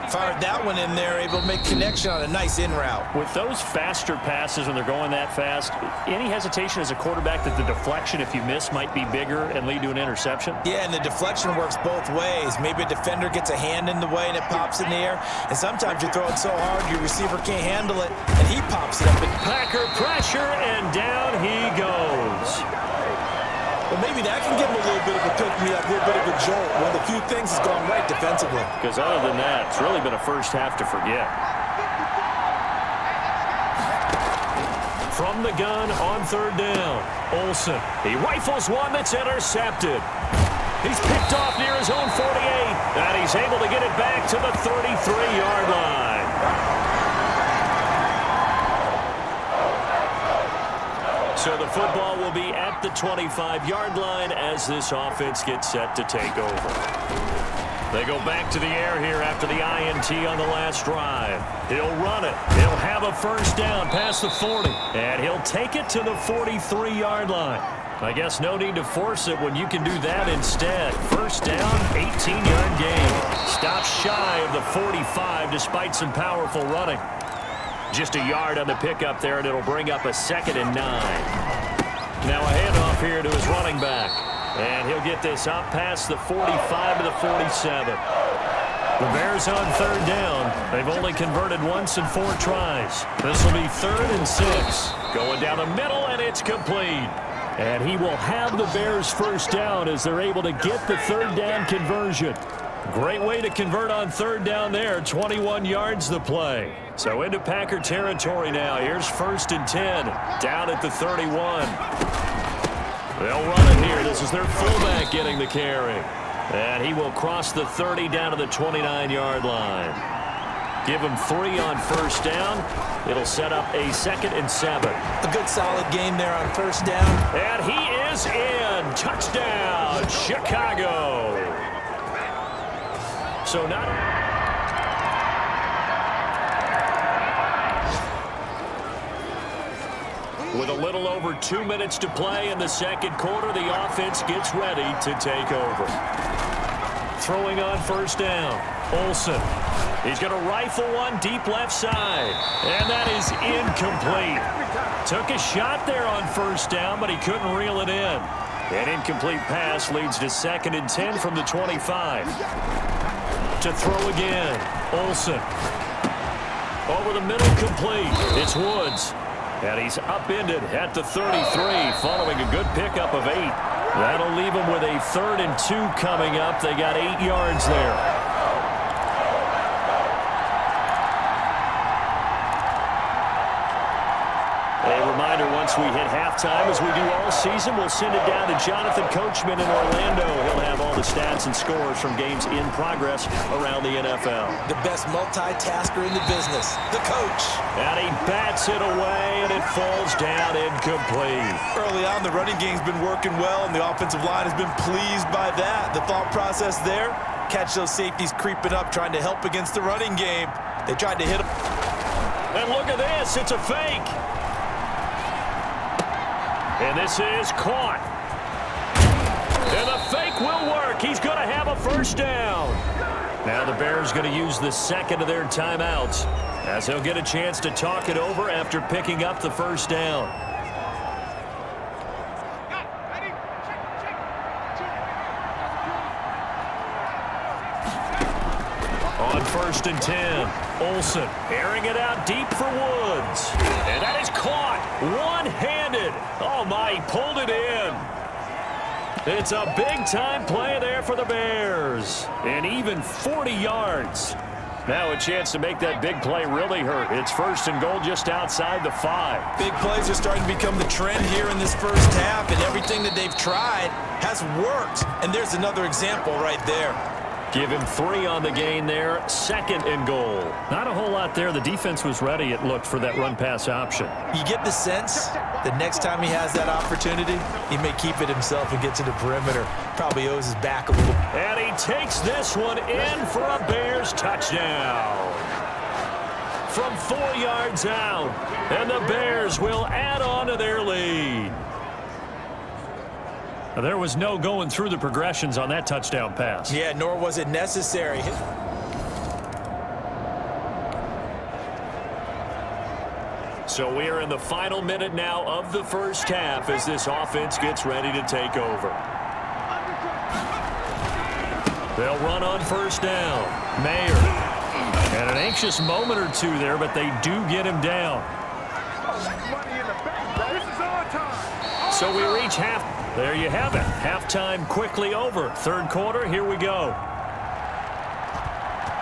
Fired that one in there, able to make connection on a nice in route. With those faster passes when they're going that fast, any hesitation as a quarterback that the deflection, if you miss, might be bigger and lead to an interception? Yeah, and the deflection works both ways. Maybe a defender gets a hand in the way and it pops in the air. And sometimes you throw it so hard your receiver can't handle it, and he pops it up. Packer pressure, and down he goes. Well, maybe that can give him a little bit of a pick-me-up, a little bit of a jolt. One of the few things that's gone right defensively. Because other than that, it's really been a first half to forget. From the gun on third down, Olsen. He rifles one that's intercepted. He's picked off near his own 48, and he's able to get it back to the 33-yard line. So the football will be at the 25-yard line as this offense gets set to take over. They go back to the air here after the INT on the last drive. He'll run it. He'll have a first down past the 40. And he'll take it to the 43-yard line. I guess no need to force it when you can do that instead. First down, 18-yard gain. Stops shy of the 45 despite some powerful running. Just a yard on the pickup there, and it'll bring up a 2nd and 9. Now a handoff here to his running back. And he'll get this up past the 45 to the 47. The Bears on third down. They've only converted once in 4 tries. This will be 3rd and 6. Going down the middle, and it's complete. And he will have the Bears first down as they're able to get the third down conversion. Great way to convert on third down there. 21 yards the play. So into Packer territory now. Here's 1st and 10. Down at the 31. They'll run it here. This is their fullback getting the carry. And he will cross the 30 down to the 29-yard line. Give him 3 on first down. It'll set up a 2nd and 7. A good solid game there on first down. And he is in. Touchdown, Chicago. So not... With a little over 2 minutes to play in the second quarter, the offense gets ready to take over. Throwing on first down, Olsen. He's going to rifle one deep left side, and that is incomplete. Took a shot there on first down, but he couldn't reel it in. An incomplete pass leads to 2nd and 10 from the 25. To throw again, Olsen. Over the middle, complete. It's Woods. And he's upended at the 33 following a good pickup of 8. That'll leave him with a 3rd and 2 coming up. They got 8 yards there. A reminder, once we hit halftime, as we do all season, we'll send it down to Jonathan Coachman in Orlando. He'll have all the stats and scores from games in progress around the NFL. The best multitasker in the business, the coach. And he bats it away, and it falls down incomplete. Early on, the running game's been working well, and the offensive line has been pleased by that. The thought process there, catch those safeties creeping up, trying to help against the running game. They tried to hit him. And look at this, it's a fake. And this is caught. And the fake will work. He's going to have a first down. Now the Bears going to use the 2nd of their timeouts as he'll get a chance to talk it over after picking up the first down. On 1st and 10, Olsen airing it out deep for Woods. And that is caught one-handed. Oh, my, he pulled it in. It's a big-time play there for the Bears. And even 40 yards. Now a chance to make that big play really hurt. It's 1st and goal just outside the 5. Big plays are starting to become the trend here in this first half, and everything that they've tried has worked. And there's another example right there. Give him 3 on the gain there. 2nd and goal. Not a whole lot there. The defense was ready, it looked, for that run-pass option. You get the sense that next time he has that opportunity, he may keep it himself and get to the perimeter. Probably owes his back a little. And he takes this one in for a Bears touchdown. From 4 yards out. And the Bears will add on to their lead. There was no going through the progressions on that touchdown pass. Yeah, nor was it necessary. So we are in the final minute now of the first half as this offense gets ready to take over. They'll run on 1st down. Mayer. And an anxious moment or two there, but they do get him down. So we reach half. There you have it. Halftime quickly over. 3rd quarter, here we go.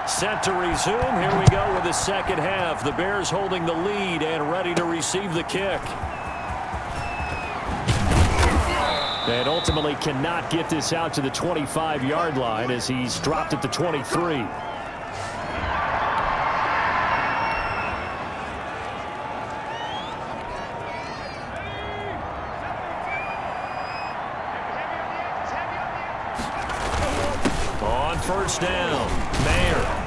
Set to resume. Here we go with the second half. The Bears holding the lead and ready to receive the kick. And ultimately cannot get this out to the 25-yard line as he's dropped at the 23. On 1st down, Mayer.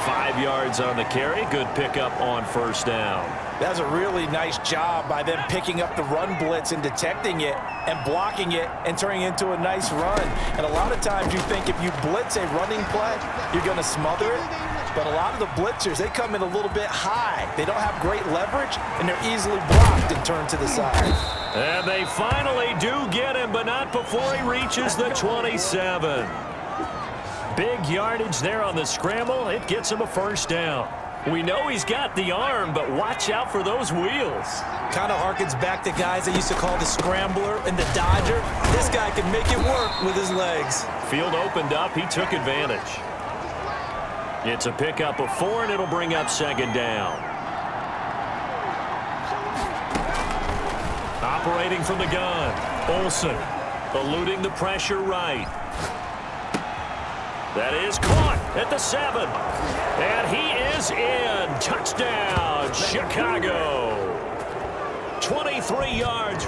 5 yards on the carry. Good pickup on 1st down. That's a really nice job by them picking up the run blitz and detecting it and blocking it and turning it into a nice run. And a lot of times you think if you blitz a running play, you're going to smother it. But a lot of the blitzers, they come in a little bit high. They don't have great leverage, and they're easily blocked and turned to the side. And they finally do get him, but not before he reaches the 27. Big yardage there on the scramble. It gets him a 1st down. We know he's got the arm, but watch out for those wheels. Kind of harkens back to guys they used to call the scrambler and the dodger. This guy can make it work with his legs. Field opened up. He took advantage. It's a pickup of 4, and it'll bring up 2nd down. Operating from the gun, Olsen eluding the pressure right. That is caught at the 7. And he is in. Touchdown, Chicago. 23 yards.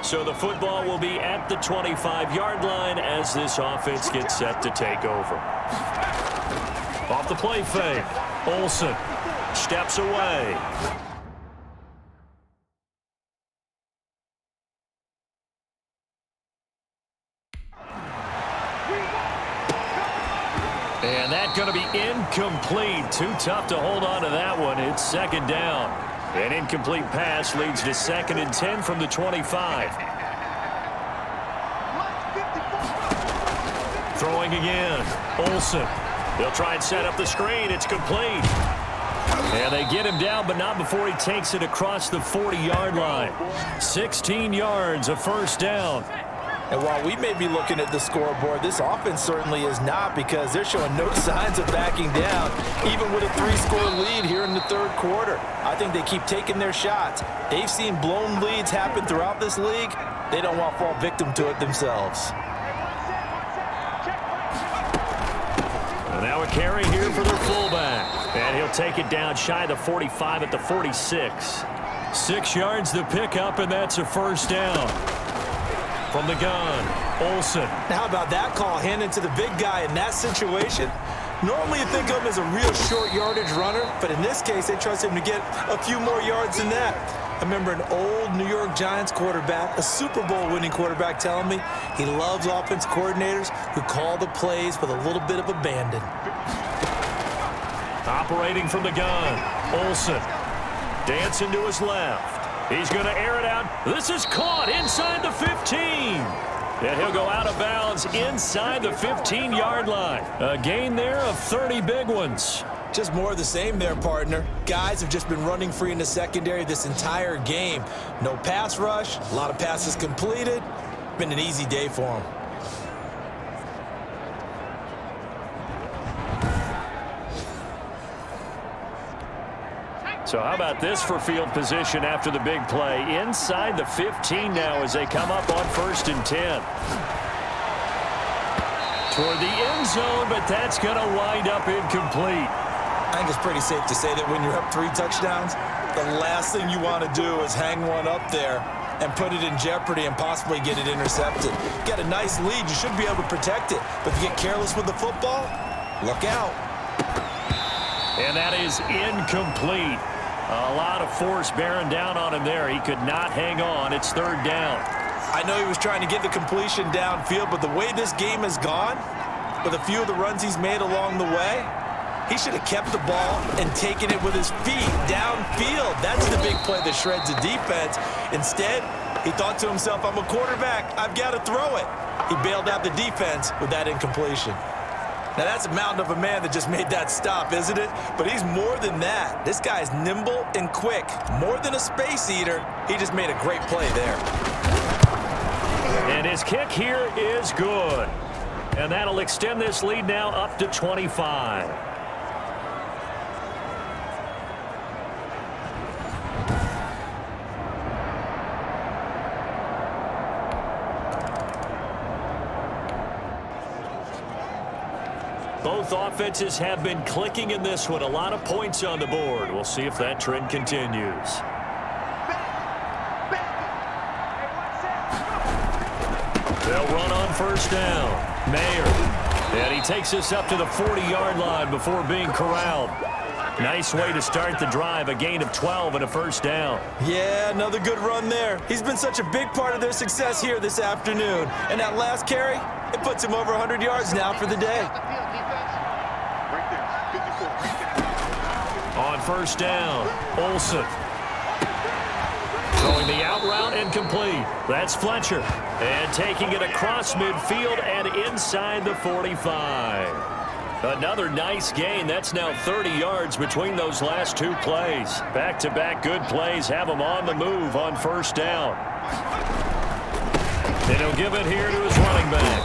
So the football will be at the 25-yard line as this offense gets set to take over. Off the play fake, Olsen steps away. And that's going to be incomplete. Too tough to hold on to that one. It's 2nd down. An incomplete pass leads to 2nd and 10 from the 25. Throwing again. Olsen. They'll try and set up the screen. It's complete. And they get him down, but not before he takes it across the 40-yard line. 16 yards, a 1st down. And while we may be looking at the scoreboard, this offense certainly is not, because they're showing no signs of backing down, even with a 3-score lead here in the 3rd quarter. I think they keep taking their shots. They've seen blown leads happen throughout this league. They don't want to fall victim to it themselves. And now a carry here for their fullback. And he'll take it down shy of the 45 at the 46. 6 yards to pick up, and that's a 1st down. From the gun, Olsen. How about that call handed to the big guy in that situation? Normally you think of him as a real short yardage runner, but in this case they trust him to get a few more yards than that. I remember an old New York Giants quarterback, a Super Bowl winning quarterback, telling me he loves offense coordinators who call the plays with a little bit of abandon. Operating from the gun, Olsen dancing to his left. He's going to air it out. This is caught inside the 15. And he'll go out of bounds inside the 15-yard line. A gain there of 30 big ones. Just more of the same there, partner. Guys have just been running free in the secondary this entire game. No pass rush, a lot of passes completed. Been an easy day for them. So how about this for field position after the big play? Inside the 15 now as they come up on 1st and 10. Toward the end zone, but that's going to wind up incomplete. I think it's pretty safe to say that when you're up 3 touchdowns, the last thing you want to do is hang one up there and put it in jeopardy and possibly get it intercepted. Get a nice lead, you should be able to protect it. But if you get careless with the football, look out. And that is incomplete. A lot of force bearing down on him there. He could not hang on. It's 3rd down. I know he was trying to get the completion downfield, but the way this game has gone, with a few of the runs he's made along the way, he should have kept the ball and taken it with his feet downfield. That's the big play that shreds the defense. Instead, he thought to himself, I'm a quarterback. I've got to throw it. He bailed out the defense with that incompletion. Now, that's a mountain of a man that just made that stop, isn't it? But he's more than that. This guy's nimble and quick. More than a space eater, he just made a great play there. And his kick here is good. And that'll extend this lead now up to 25. Both offenses have been clicking in this one. A lot of points on the board. We'll see if that trend continues. They'll run on 1st down. Mayer. And he takes us up to the 40-yard line before being corralled. Nice way to start the drive. A gain of 12 and a 1st down. Yeah, another good run there. He's been such a big part of their success here this afternoon. And that last carry, it puts him over 100 yards now for the day. On 1st down, Olsen. Throwing the out route incomplete. That's Fletcher. And taking it across midfield and inside the 45. Another nice gain. That's now 30 yards between those last 2 plays. Back-to-back good plays have him on the move on 1st down. And he'll give it here to his running back.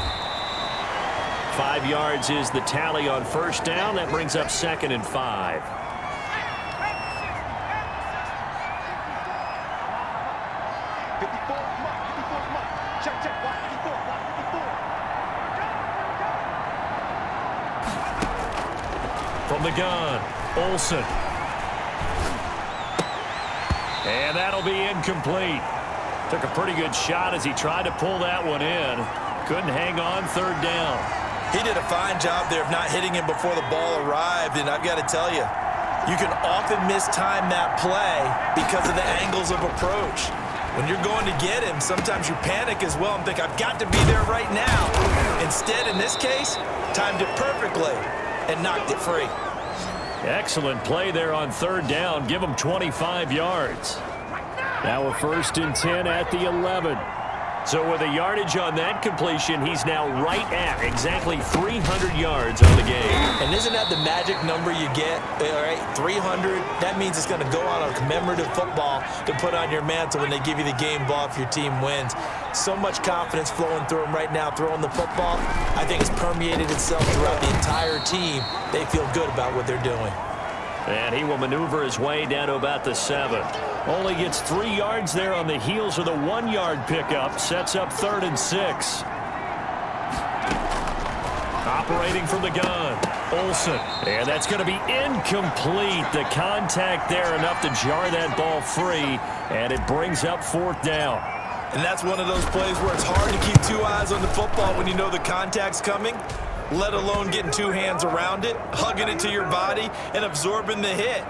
5 yards is the tally on 1st down. That brings up 2nd and 5. From the gun, Olsen. And that'll be incomplete. Took a pretty good shot as he tried to pull that one in. Couldn't hang on 3rd down. He did a fine job there of not hitting him before the ball arrived, and I've got to tell you, you can often mistime that play because of the angles of approach. When you're going to get him, sometimes you panic as well and think, I've got to be there right now. Instead, in this case, timed it perfectly and knocked it free. Excellent play there on 3rd down. Give him 25 yards. Now a 1st and 10 at the 11. So with a yardage on that completion, he's now right at exactly 300 yards on the game. And isn't that the magic number you get? All right, 300. That means it's going to go on a commemorative football to put on your mantle when they give you the game ball if your team wins. So much confidence flowing through him right now, throwing the football. I think it's permeated itself throughout the entire team. They feel good about what they're doing. And he will maneuver his way down to about the 7. Only gets 3 yards there on the heels of the 1-yard pickup. Sets up 3rd and 6. Operating from the gun, Olsen. And that's going to be incomplete. The contact there enough to jar that ball free. And it brings up 4th down. And that's one of those plays where it's hard to keep 2 eyes on the football when you know the contact's coming, let alone getting 2 hands around it, hugging it to your body, and absorbing the hit.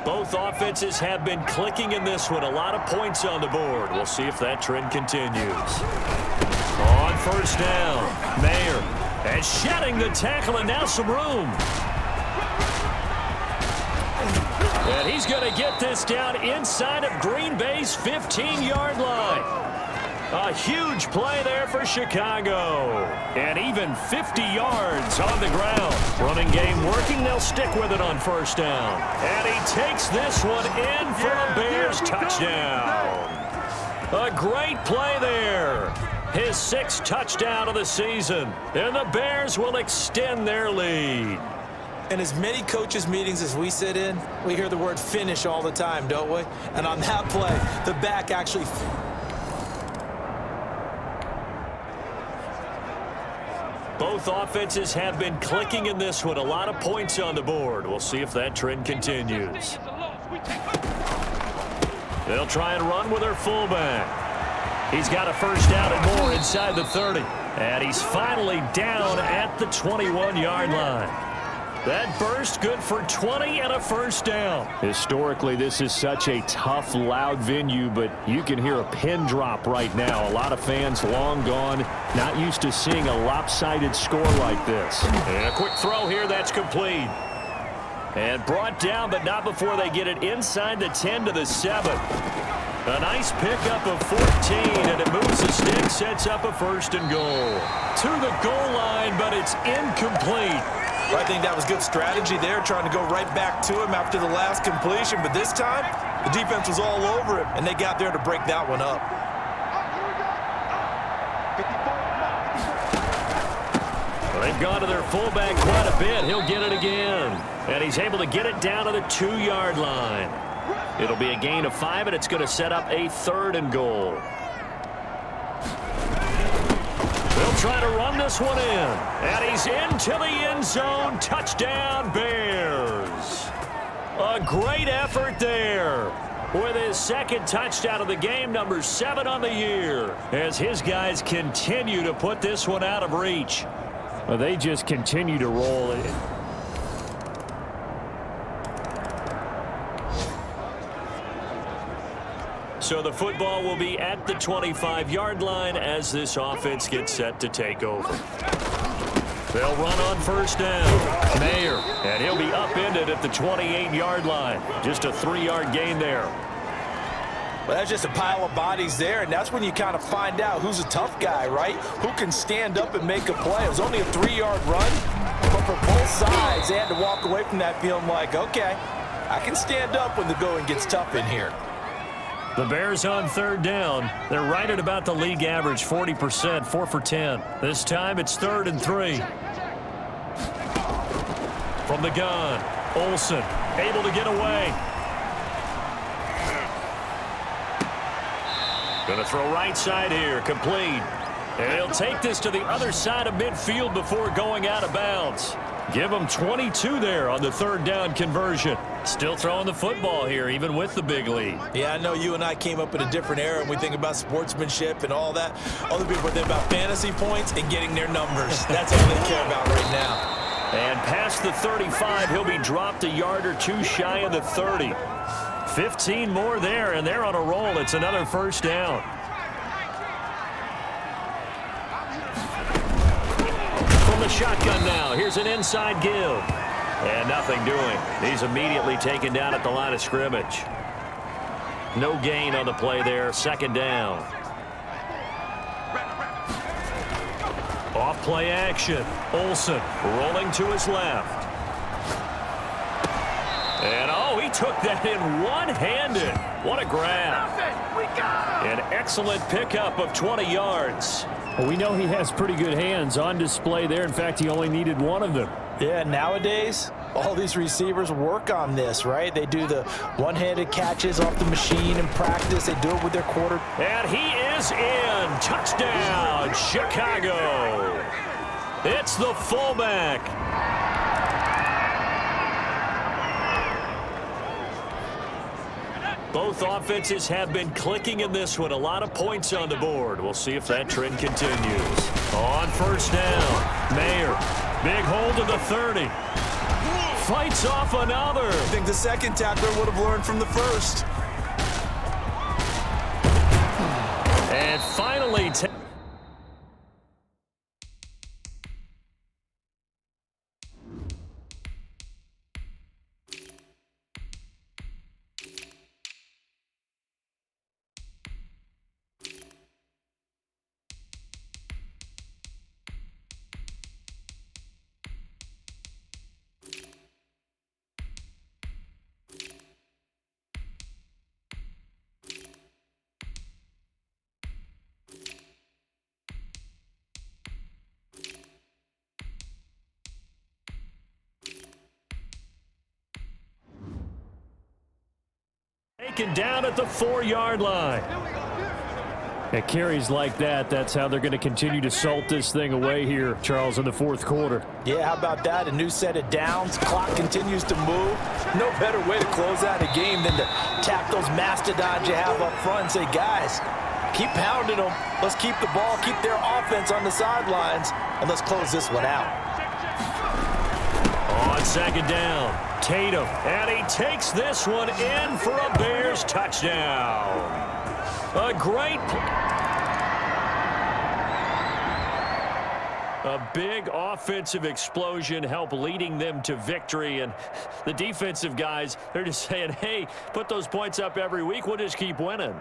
Both offenses have been clicking in this one. A lot of points on the board. We'll see if that trend continues. On 1st down, Mayer. And shedding the tackle, and now some room. And he's going to get this down inside of Green Bay's 15-yard line. A huge play there for Chicago. And even 50 yards on the ground. Running game working. They'll stick with it on first down. And he takes this one in for a Bears touchdown. A great play there. His 6th touchdown of the season. And the Bears will extend their lead. In as many coaches' meetings as we sit in, we hear the word finish all the time, don't we? And on that play, the back actually... Both offenses have been clicking in this one. A lot of points on the board. We'll see if that trend continues. They'll try and run with their fullback. He's got a first down and more inside the 30. And he's finally down at the 21-yard line. That burst good for 20 and a first down. Historically, this is such a tough, loud venue, but you can hear a pin drop right now. A lot of fans long gone, not used to seeing a lopsided score like this. And a quick throw here, that's complete. And brought down, but not before they get it inside the 10 to the 7. A nice pickup of 14, and it moves the stick, sets up a first and goal. To the goal line, but it's incomplete. I think that was good strategy there, trying to go right back to him after the last completion. But this time, the defense was all over him, and they got there to break that one up. Well, they've gone to their fullback quite a bit. He'll get it again. And he's able to get it down to the 2-yard line. It'll be a gain of 5, and it's going to set up a 3rd and goal. They'll try to run this one in. And he's into the end zone. Touchdown, Bears. A great effort there. With his 2nd touchdown of the game, number 7 on the year. As his guys continue to put this one out of reach. Well, they just continue to roll it. So the football will be at the 25-yard line as this offense gets set to take over. They'll run on first down. Mayer, and he'll be upended at the 28-yard line. Just a 3-yard gain there. Well, that's just a pile of bodies there, and that's when you kind of find out who's a tough guy, right? Who can stand up and make a play. It was only a 3-yard run, but for both sides, they had to walk away from that feeling like, okay, I can stand up when the going gets tough in here. The Bears on 3rd down. They're right at about the league average, 40%, 4 for 10. This time it's 3rd and 3. From the gun, Olsen able to get away. Going to throw right side here, complete. And he'll take this to the other side of midfield before going out of bounds. Give him 22 there on the 3rd down conversion. Still throwing the football here, even with the big lead. Yeah, I know you and I came up in a different era, and we think about sportsmanship and all that. Other people think about fantasy points and getting their numbers. That's all they care about right now. And past the 35, he'll be dropped a yard or 2 shy of the 30. 15 more there, and they're on a roll. It's another first down. From the shotgun now, here's an inside give. And nothing doing. He's immediately taken down at the line of scrimmage. No gain on the play there. 2nd down. Off play action. Olsen rolling to his left. And oh, he took that in one-handed. What a grab. An excellent pickup of 20 yards. Well, we know he has pretty good hands on display there. In fact, he only needed one of them. Yeah, nowadays, all these receivers work on this, right? They do the one-handed catches off the machine in practice. They do it with their quarter. And he is in. Touchdown, Chicago. It's the fullback. Both offenses have been clicking in this one. A lot of points on the board. We'll see if that trend continues. On first down, Mayer. Big hold of the 30. Fights off another. I think the second tackler would have learned from the first. And finally... Taken down at the 4-yard line. At carries like that, that's how they're going to continue to salt this thing away here, Charles, in the fourth quarter. Yeah, how about that? A new set of downs. Clock continues to move. No better way to close out a game than to tap those mastodons you have up front and say, guys, keep pounding them. Let's keep the ball, keep their offense on the sidelines, and let's close this one out. On second down, Tatum, and he takes this one in for a Bears touchdown. A great play. A big offensive explosion helped leading them to victory, and the defensive guys, they're just saying, hey, put those points up every week, we'll just keep winning.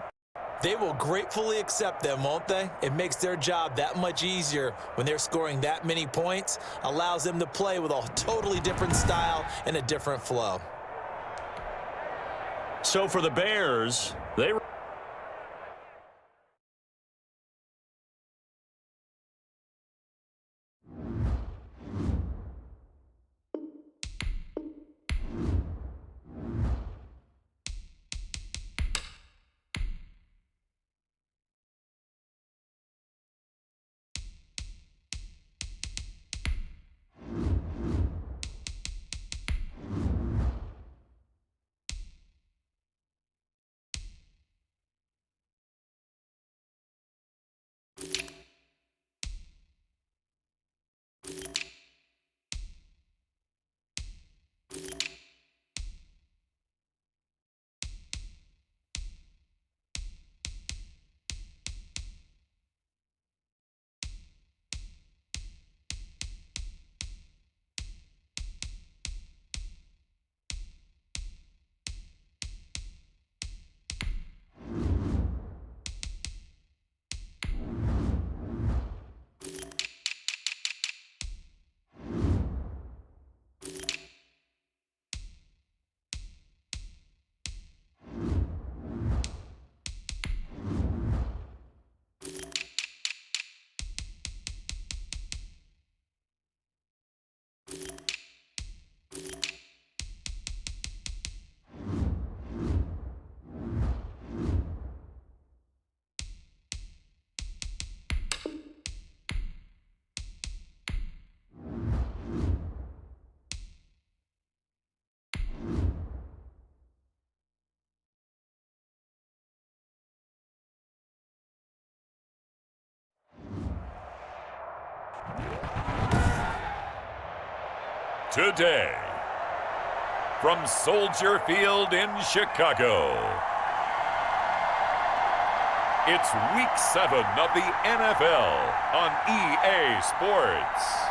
They will gratefully accept them, won't they? It makes their job that much easier when they're scoring that many points, allows them to play with a totally different style and a different flow. So for the Bears, they Today, from Soldier Field in Chicago, it's Week 7 of the NFL on EA Sports.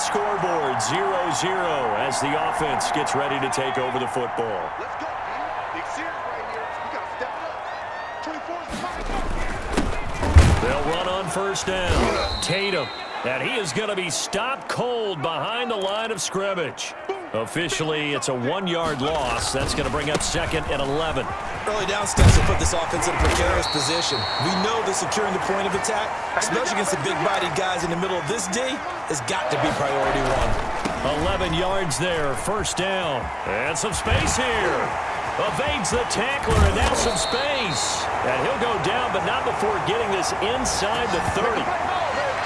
scoreboard, 0-0 as the offense gets ready to take over the football. Let's go, man. Big series right here. We got to step it up. 24's the They'll run on first down. Tatum. And he is going to be stopped cold behind the line of scrimmage. Officially, it's a 1-yard loss. That's going to bring up second and 11. Early down steps will put this offense in a precarious position. We know that securing the point of attack, especially against the big-bodied guys in the middle of this D, has got to be priority one. 11 yards there, first down. And some space here. Evades the tackler, and now some space. And he'll go down, but not before getting this inside the 30.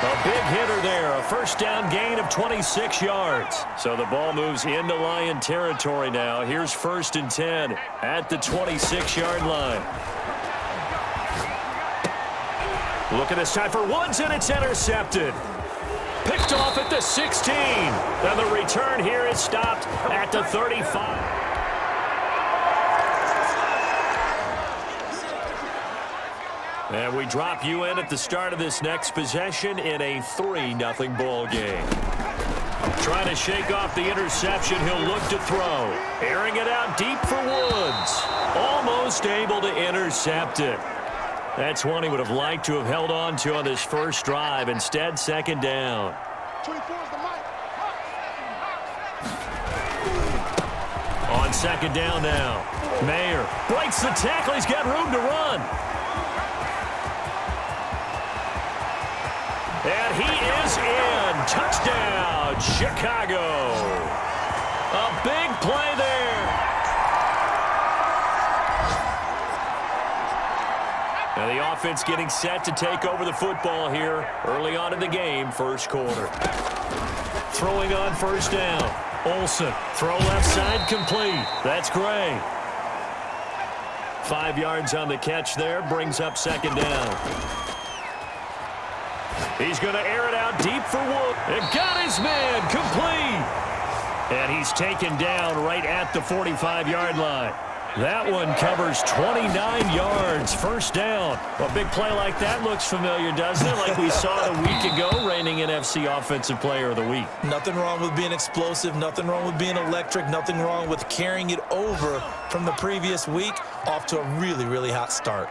A big hitter there, a first down gain of 26 yards. So the ball moves into Lion territory now. Here's first and 10 at the 26-yard line. Look at this time for Woods, and it's intercepted. Picked off at the 16. And the return here is stopped at the 35. And we drop you in at the start of this next possession in a 3-0 ball game. Trying to shake off the interception, he'll look to throw. Airing it out deep for Woods. Almost able to intercept it. That's one he would have liked to have held on to on this first drive. Instead, second down. 24's the mic. On second down now. Mayer breaks the tackle. He's got room to run. And he is in. Touchdown, Chicago. A big play there. And the offense getting set to take over the football here early on in the game, first quarter. Throwing on first down. Olsen, throw left side, complete. That's Gray. 5 yards on the catch there, brings up second down. He's going to air it out deep for Wood. And got his man, complete. And he's taken down right at the 45-yard line. That one covers 29 yards, first down. A big play like that looks familiar, doesn't it? Like we saw it a week ago, reigning NFC Offensive Player of the Week. Nothing wrong with being explosive, nothing wrong with being electric, nothing wrong with carrying it over from the previous week off to a really, really hot start.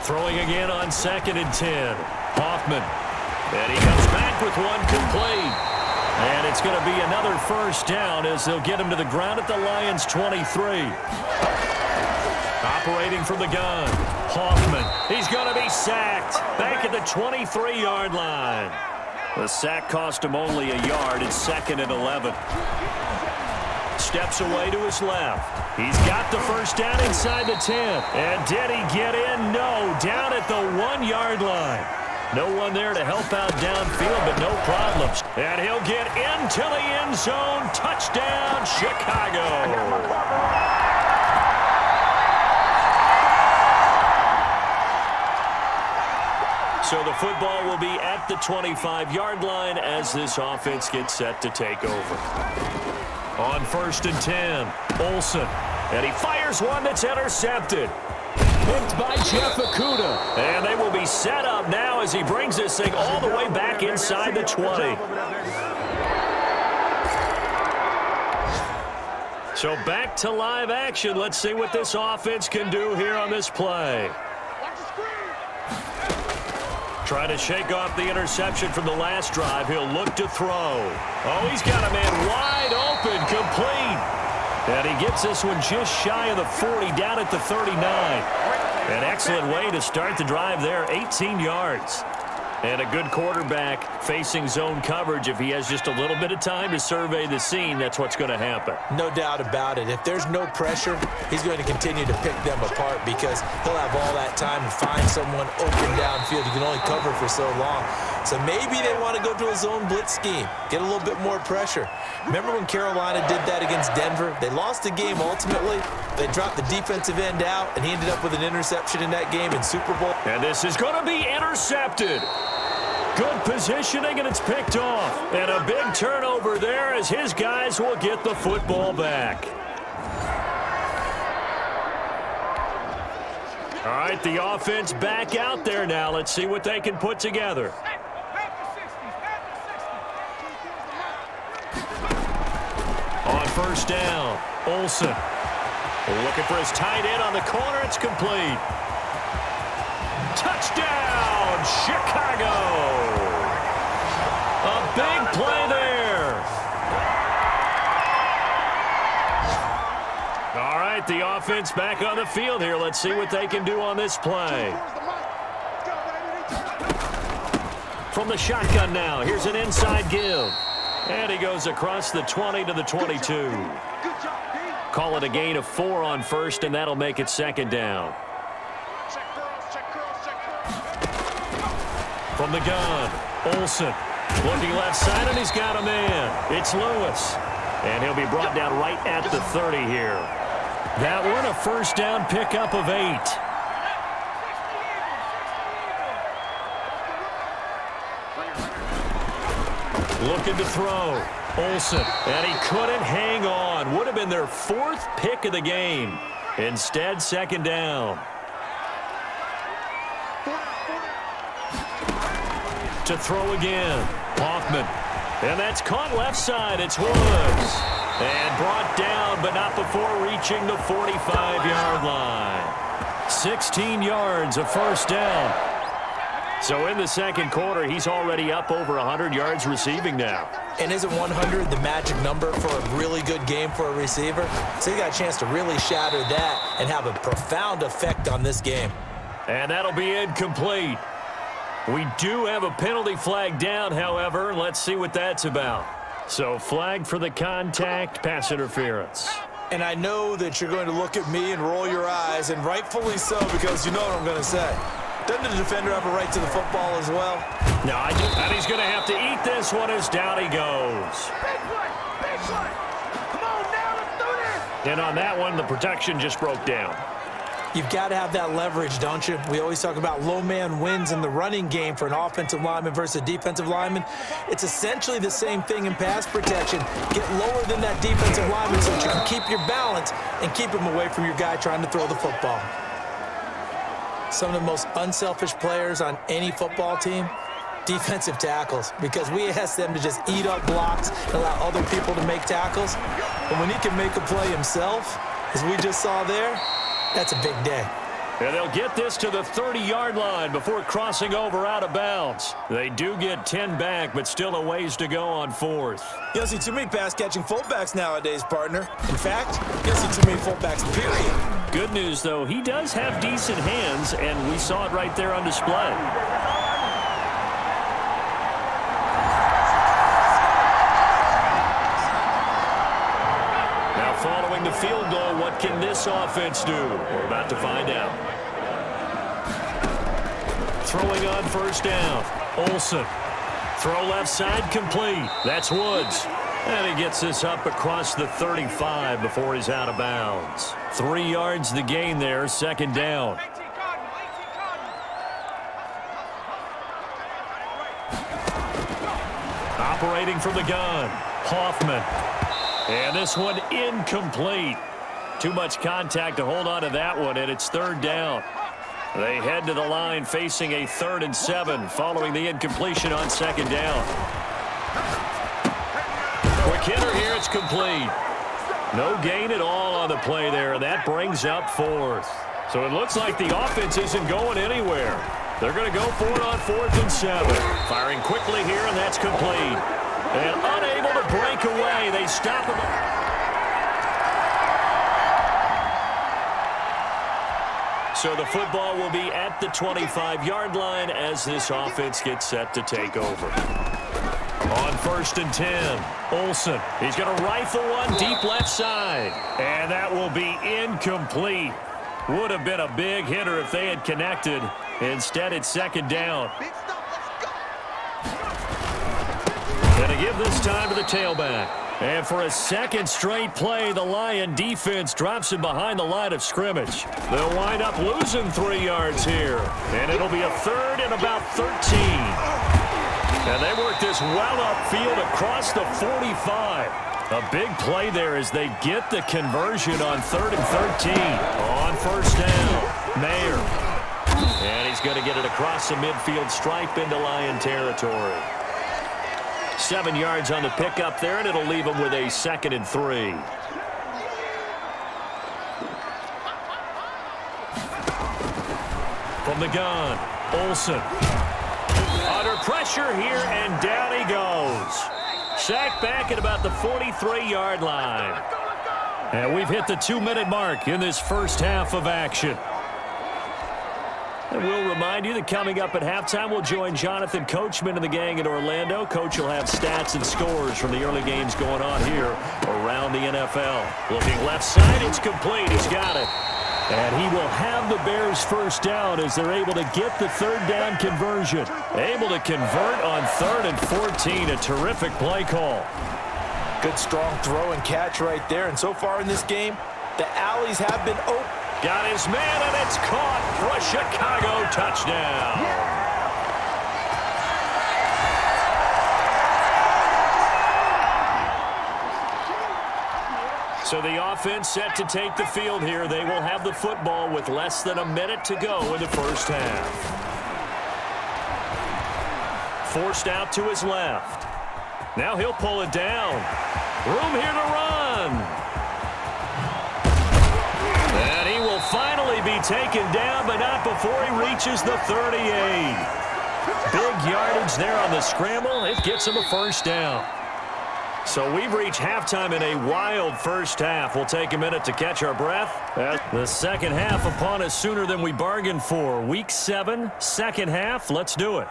Throwing again on second and 10. Hoffman. And he comes back with one complete. And it's going to be another first down as they'll get him to the ground at the Lions' 23. Operating from the gun. Hoffman. He's going to be sacked. Back at the 23-yard line. The sack cost him only a yard. It's second and 11. Steps away to his left. He's got the first down inside the 10. And did he get in? No. Down at the 1-yard line. No one there to help out downfield, but no problems. And he'll get into the end zone. Touchdown, Chicago. So the football will be at the 25-yard line as this offense gets set to take over. On first and 10, Olsen. And he fires one that's intercepted. Picked by Jeff Okudah. And they will be set up now as he brings this thing all the way back inside the 20. So back to live action. Let's see what this offense can do here on this play. Trying to shake off the interception from the last drive. He'll look to throw. Oh, he's got a man wide open, complete. And he gets this one just shy of the 40, down at the 39. An excellent way to start the drive there, 18 yards. And a good quarterback facing zone coverage. If he has just a little bit of time to survey the scene, that's what's going to happen. No doubt about it. If there's no pressure, he's going to continue to pick them apart because he'll have all that time to find someone open downfield. You can only cover for so long. So maybe they want to go to a zone blitz scheme, get a little bit more pressure. Remember when Carolina did that against Denver? They lost the game ultimately. They dropped the defensive end out, and he ended up with an interception in that game in Super Bowl. And this is going to be intercepted. Good positioning, and it's picked off. And a big turnover there as his guys will get the football back. All right, the offense back out there now. Let's see what they can put together. first down. Olsen looking for his tight end on the corner. It's complete. Touchdown, Chicago. A big play there. All right, the offense back on the field here. Let's see what they can do on this play. From the shotgun now, here's an inside give. And he goes across the 20 to the 22. Call it a gain of 4 on first, and that'll make it second down. From the gun, Olsen looking left side, and he's got a man. It's Lewis. And he'll be brought down right at the 30 here. That one, a first down pickup of 8. Looking to throw. Olsen, and he couldn't hang on. Would have been their 4th pick of the game. Instead, second down. To throw again. Hoffman. And that's caught left side. It's Woods. And brought down, but not before reaching the 45-yard line. 16 yards, a first down. So in the second quarter, he's already up over 100 yards receiving now. And isn't 100 the magic number for a really good game for a receiver? So he got a chance to really shatter that and have a profound effect on this game. And that'll be incomplete. We do have a penalty flag down, however. Let's see what that's about. So flag for the contact, pass interference. And I know that you're going to look at me and roll your eyes, and rightfully so, because you know what I'm going to say. Doesn't the defender have a right to the football as well? No, and he's going to have to eat this one as down he goes. Big play! Big play! Come on now, let's do this! And on that one, the protection just broke down. You've got to have that leverage, don't you? We always talk about low man wins in the running game for an offensive lineman versus a defensive lineman. It's essentially the same thing in pass protection. Get lower than that defensive lineman so that you can keep your balance and keep him away from your guy trying to throw the football. Some of the most unselfish players on any football team, defensive tackles, because we ask them to just eat up blocks and allow other people to make tackles. But when he can make a play himself, as we just saw there, that's a big day. And they'll get this to the 30-yard line before crossing over out of bounds. They do get 10 back, but still a ways to go on 4th. You don't see too many pass-catching fullbacks nowadays, partner. In fact, you don't see too many fullbacks, period. Good news, though, he does have decent hands, and we saw it right there on display. Now following the field goal, what can this offense do? We're about to find out. Throwing on first down. Olsen. Throw left side complete. That's Woods. And he gets this up across the 35 before he's out of bounds. 3 yards the gain there, second down. Operating from the gun, Hoffman. And this one incomplete. Too much contact to hold on to that one, and it's third down. They head to the line facing a 3rd and 7 following the incompletion on second down. Quick hitter here, it's complete. No gain at all on the play there, and that brings up 4th. So it looks like the offense isn't going anywhere. They're going to go for it on 4th and 7. Firing quickly here, and that's complete. And unable to break away, they stop him. So the football will be at the 25-yard line as this offense gets set to take over. On 1st and 10, Olsen. He's going to rifle one deep left side. And that will be incomplete. Would have been a big hitter if they had connected. Instead, it's second down. Big stop, let's go! Going to give this time to the tailback. And for a second straight play, the Lion defense drops him behind the line of scrimmage. They'll wind up losing 3 yards here. And it'll be a 3rd and about 13. And they work this well upfield across the 45. A big play there as they get the conversion on 3rd and 13. On first down, Mayer. And he's going to get it across the midfield stripe into Lion territory. 7 yards on the pickup there, and it'll leave him with a 2nd and 3. From the gun, Olsen. Under pressure here, and down he goes. Sacked back at about the 43-yard line. And we've hit the 2-minute mark in this first half of action. And we'll remind you that coming up at halftime, we'll join Jonathan Coachman and the gang in Orlando. Coach will have stats and scores from the early games going on here around the NFL. Looking left side, it's complete. He's got it. And he will have the Bears first down as they're able to get the 3rd down conversion. Able to convert on 3rd and 14. A terrific play call. Good, strong throw and catch right there. And so far in this game, the alleys have been open. Got his man, and it's caught for a Chicago touchdown. So the offense set to take the field here. They will have the football with less than a minute to go in the first half. Forced out to his left. Now he'll pull it down. Room here to run. And he will finally be taken down, but not before he reaches the 38. Big yardage there on the scramble. It gets him a first down. So we've reached halftime in a wild first half. We'll take a minute to catch our breath. The second half upon us sooner than we bargained for. Week 7, second half. Let's do it.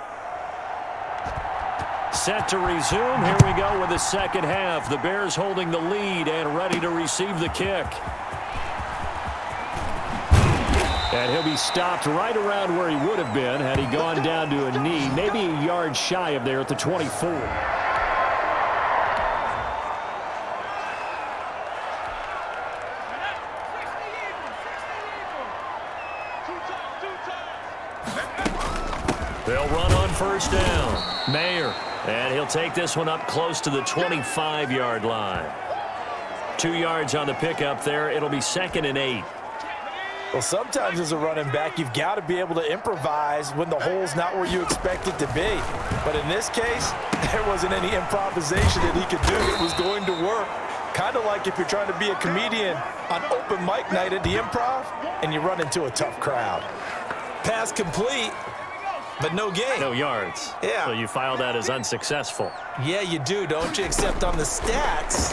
Set to resume. Here we go with the second half. The Bears holding the lead and ready to receive the kick. And he'll be stopped right around where he would have been had he gone down to a knee, maybe a yard shy of there at the 24. They'll run on first down. Mayer. And he'll take this one up close to the 25-yard line. 2 yards on the pickup there. It'll be 2nd and 8. Well, sometimes as a running back, you've got to be able to improvise when the hole's not where you expect it to be. But in this case, there wasn't any improvisation that he could do that was going to work. Kind of like if you're trying to be a comedian on open mic night at the Improv and you run into a tough crowd. Pass complete, but no gain. No yards. Yeah. So you file that as unsuccessful. Yeah, you do, don't you? Except on the stats,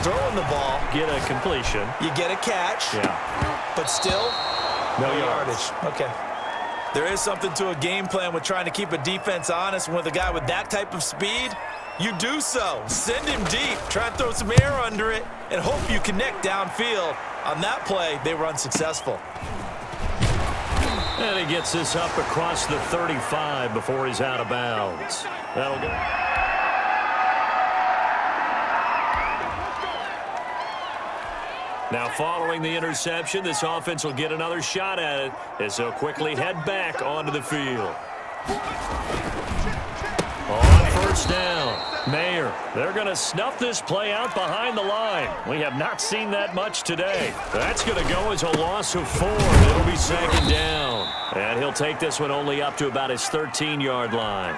throwing the ball, Get a completion. you get a catch, Yeah. but still, No yardage. Okay. There is something to a game plan with trying to keep a defense honest. With a guy with that type of speed, you do so. Send him deep, try and throw some air under it, and hope you connect downfield. On that play, they were unsuccessful. And he gets this up across the 35 before he's out of bounds. That'll go. Now following the interception, this offense will get another shot at it as they'll quickly head back onto the field. On first down, Mayer. They're going to snuff this play out behind the line. We have not seen that much today. That's going to go as a loss of 4. It'll be 2nd down. And he'll take this one only up to about his 13-yard line.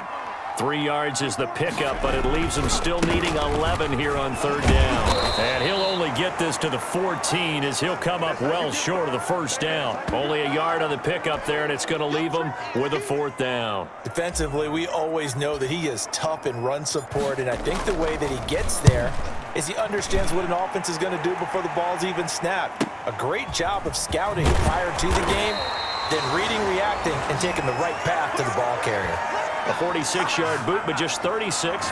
3 yards is the pickup, but it leaves him still needing 11 here on 3rd down. And he'll only get this to the 14 as he'll come up well short of the first down. Only a yard on the pickup there, and it's going to leave him with a 4th down. Defensively, we always know that he is tough in run support, and I think the way that he gets there is he understands what an offense is going to do before the ball's even snapped. A great job of scouting prior to the game, then reading, reacting, and taking the right path to the ball carrier. A 46-yard boot, but just 36.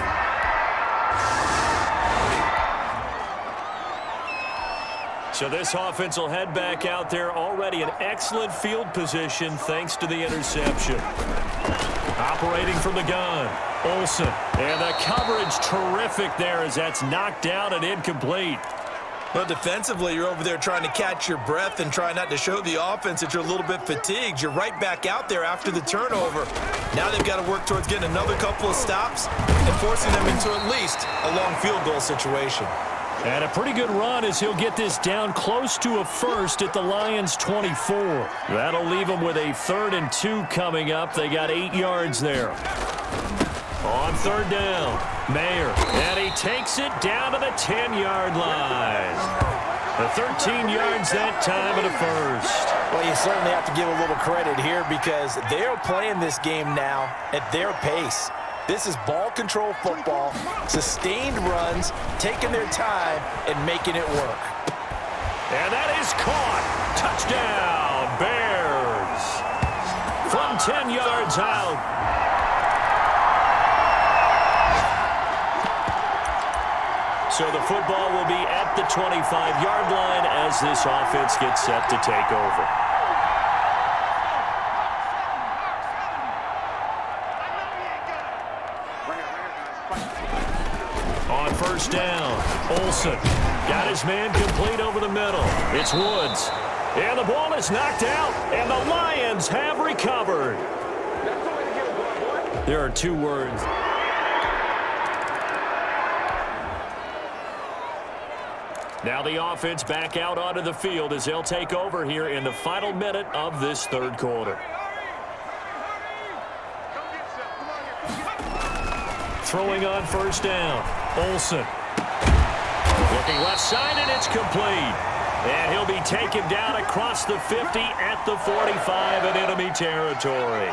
So this offense will head back out there already in excellent field position thanks to the interception. Operating from the gun, Olsen. And the coverage terrific there as that's knocked down and incomplete. Well, defensively, you're over there trying to catch your breath and try not to show the offense that you're a little bit fatigued. You're right back out there after the turnover. Now they've got to work towards getting another couple of stops and forcing them into at least a long field goal situation. And a pretty good run as he'll get this down close to a first at the Lions' 24. That'll leave them with a 3rd and 2 coming up. They got 8 yards there. On third down, Mayer, and he takes it down to the 10-yard line. The 13 yards that time of the first. Well, you certainly have to give a little credit here because they're playing this game now at their pace. This is ball control football, sustained runs, taking their time and making it work. And that is caught. Touchdown, Bears. From 10 yards out. So the football will be at the 25-yard line as this offense gets set to take over. On first down, Olsen got his man complete over the middle. It's Woods. And the ball is knocked out, and the Lions have recovered. There are two words. Now the offense back out onto the field as they'll take over here in the final minute of this third quarter. Throwing on first down, Olsen. Looking left side, and it's complete. And he'll be taken down across the 50 at the 45 in enemy territory.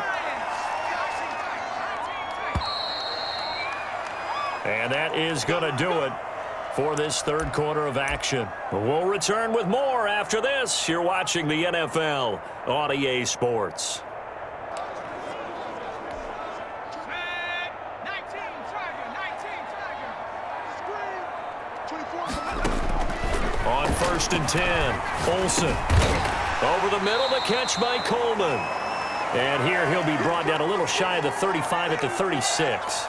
And that is going to do it for this third quarter of action. We'll return with more after this. You're watching the NFL on EA Sports. On first and 10, Olsen. Over the middle, the catch by Coleman. And here he'll be brought down a little shy of the 35 at the 36.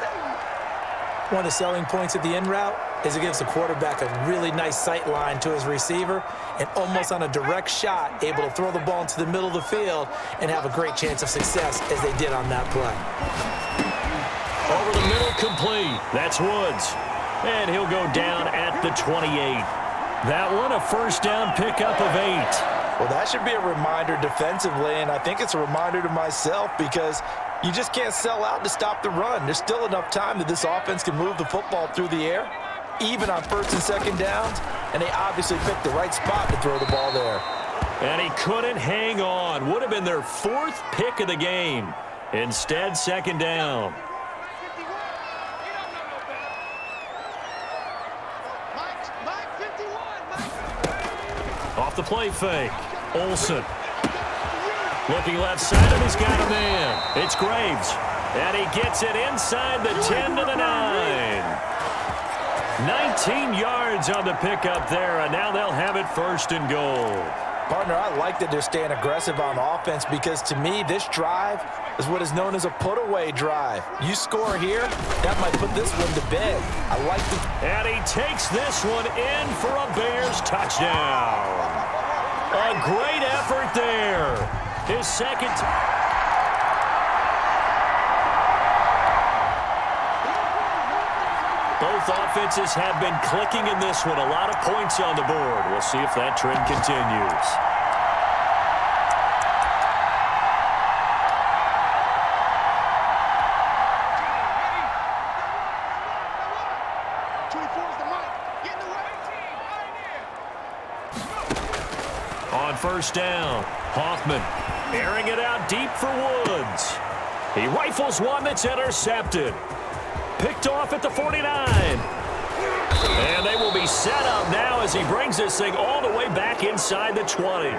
One of the selling points of the in route is it gives the quarterback a really nice sight line to his receiver and almost on a direct shot able to throw the ball into the middle of the field and have a great chance of success as they did on that play. Over the middle, complete. That's Woods. And he'll go down at the 28. That one, a first down pickup of 8. Well, that should be a reminder defensively, and I think it's a reminder to myself because you just can't sell out to stop the run. There's still enough time that this offense can move the football through the air, even on first and second downs, and they obviously picked the right spot to throw the ball there. And he couldn't hang on. Would have been their 4th pick of the game. Instead, second down. Off the play fake, Olsen. Looking left side, and he's got a man. It's Graves. And he gets it inside the 10 to the 9. 19 yards on the pickup there, and now they'll have it first and goal. Partner, I like that they're staying aggressive on offense because to me, this drive is what is known as a put-away drive. You score here, that might put this one to bed. I like the... And he takes this one in for a Bears touchdown. A great effort there. His second... Both offenses have been clicking in this one. A lot of points on the board. We'll see if that trend continues. On first down, Hoffman airing it out deep for Woods. He rifles one that's intercepted. Picked off at the 49. And they will be set up now as he brings this thing all the way back inside the 20.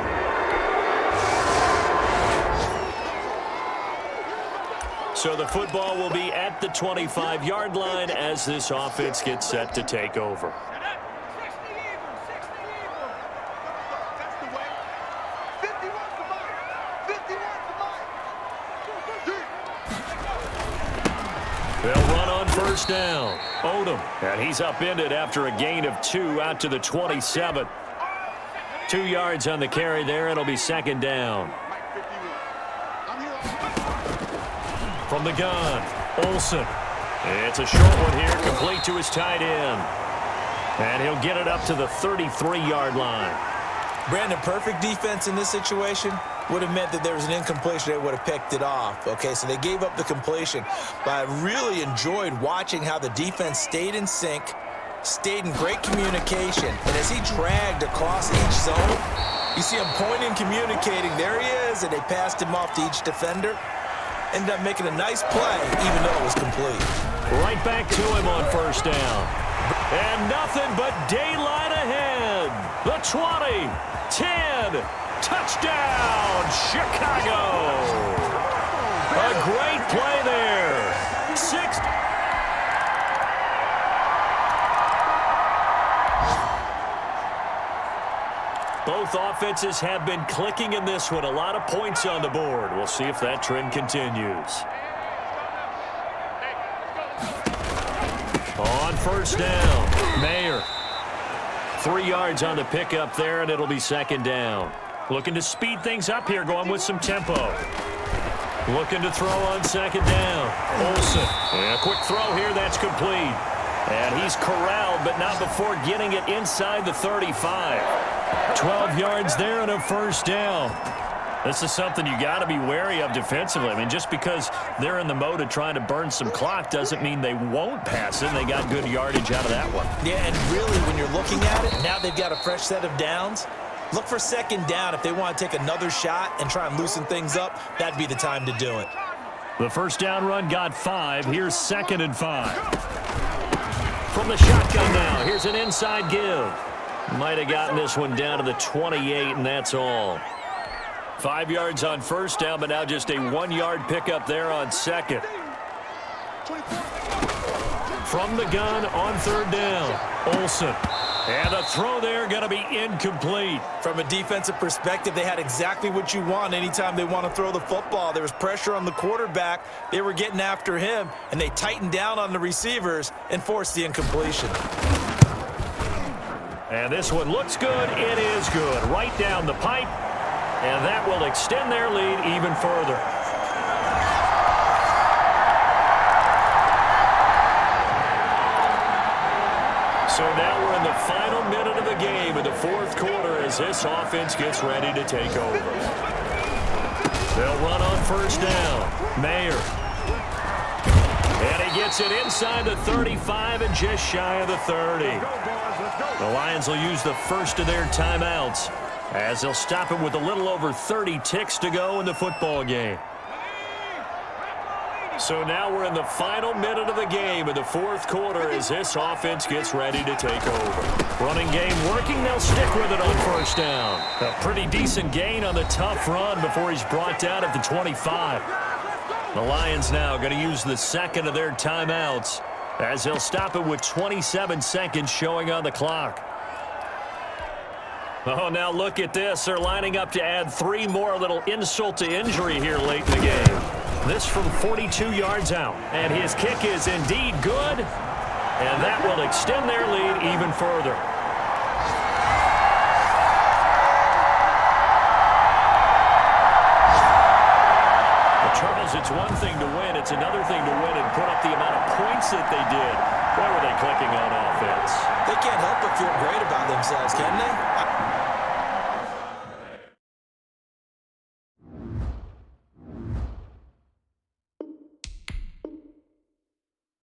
So the football will be at the 25-yard line as this offense gets set to take over. They'll run on first down. Odom, and he's upended after a gain of 2 out to the 27. 2 yards on the carry there. It'll be second down. From the gun, Olsen. It's a short one here, complete to his tight end. And he'll get it up to the 33-yard line. Brandon, perfect defense in this situation. would have meant that there was an incompletion. They would have picked it off. Okay, so they gave up the completion. But I really enjoyed watching how the defense stayed in sync, stayed in great communication. And as he dragged across each zone, you see him pointing, communicating. There he is, and they passed him off to each defender. Ended up making a nice play, even though it was complete. Right back to him on first down. And nothing but daylight ahead. The 20, 10, touchdown, Chicago. A great play there. 6. Both offenses have been clicking in this one. A lot of points on the board. We'll see if that trend continues. On first down, Mayer. 3 yards on the pickup there, and it'll be second down. Looking to speed things up here, going with some tempo. Looking to throw on second down. Olsen. And a quick throw here, that's complete. And he's corralled, but not before getting it inside the 35. 12 yards there and a first down. This is something you got to be wary of defensively. I mean, just because they're in the mode of trying to burn some clock doesn't mean they won't pass it. They got good yardage out of that one. Yeah, and really, when you're looking at it, now they've got a fresh set of downs. Look for second down. If they want to take another shot and try and loosen things up, that'd be the time to do it. The first down run got 5. Here's 2nd and 5. From the shotgun now, here's an inside give. Might have gotten this one down to the 28, and that's all. 5 yards on first down, but now just a 1-yard pickup there on second. From the gun on third down, Olsen. And the throw there going to be incomplete. From a defensive perspective, they had exactly what you want anytime they want to throw the football. There was pressure on the quarterback. They were getting after him, and they tightened down on the receivers and forced the incompletion. And this one looks good. It is good. Right down the pipe. And that will extend their lead even further. So now we're in the final minute of the game in the fourth quarter as this offense gets ready to take over. They'll run on first down. Mayer. And he gets it inside the 35 and just shy of the 30. The Lions will use the first of their timeouts as they'll stop it with a little over 30 ticks to go in the football game. So now we're in the final minute of the game in the fourth quarter as this offense gets ready to take over. Running game working. They'll stick with it on first down. A pretty decent gain on the tough run before he's brought down at the 25. The Lions now going to use the second of their timeouts as they'll stop it with 27 seconds showing on the clock. Oh, now look at this. They're lining up to add 3 more, a little insult to injury here late in the game. This from 42 yards out. And his kick is indeed good. And that will extend their lead even further. Charles, it's one thing to win. It's another thing to win and put up the amount of points that they did. Boy, were they clicking on offense. They can't help but feel great about themselves, can they?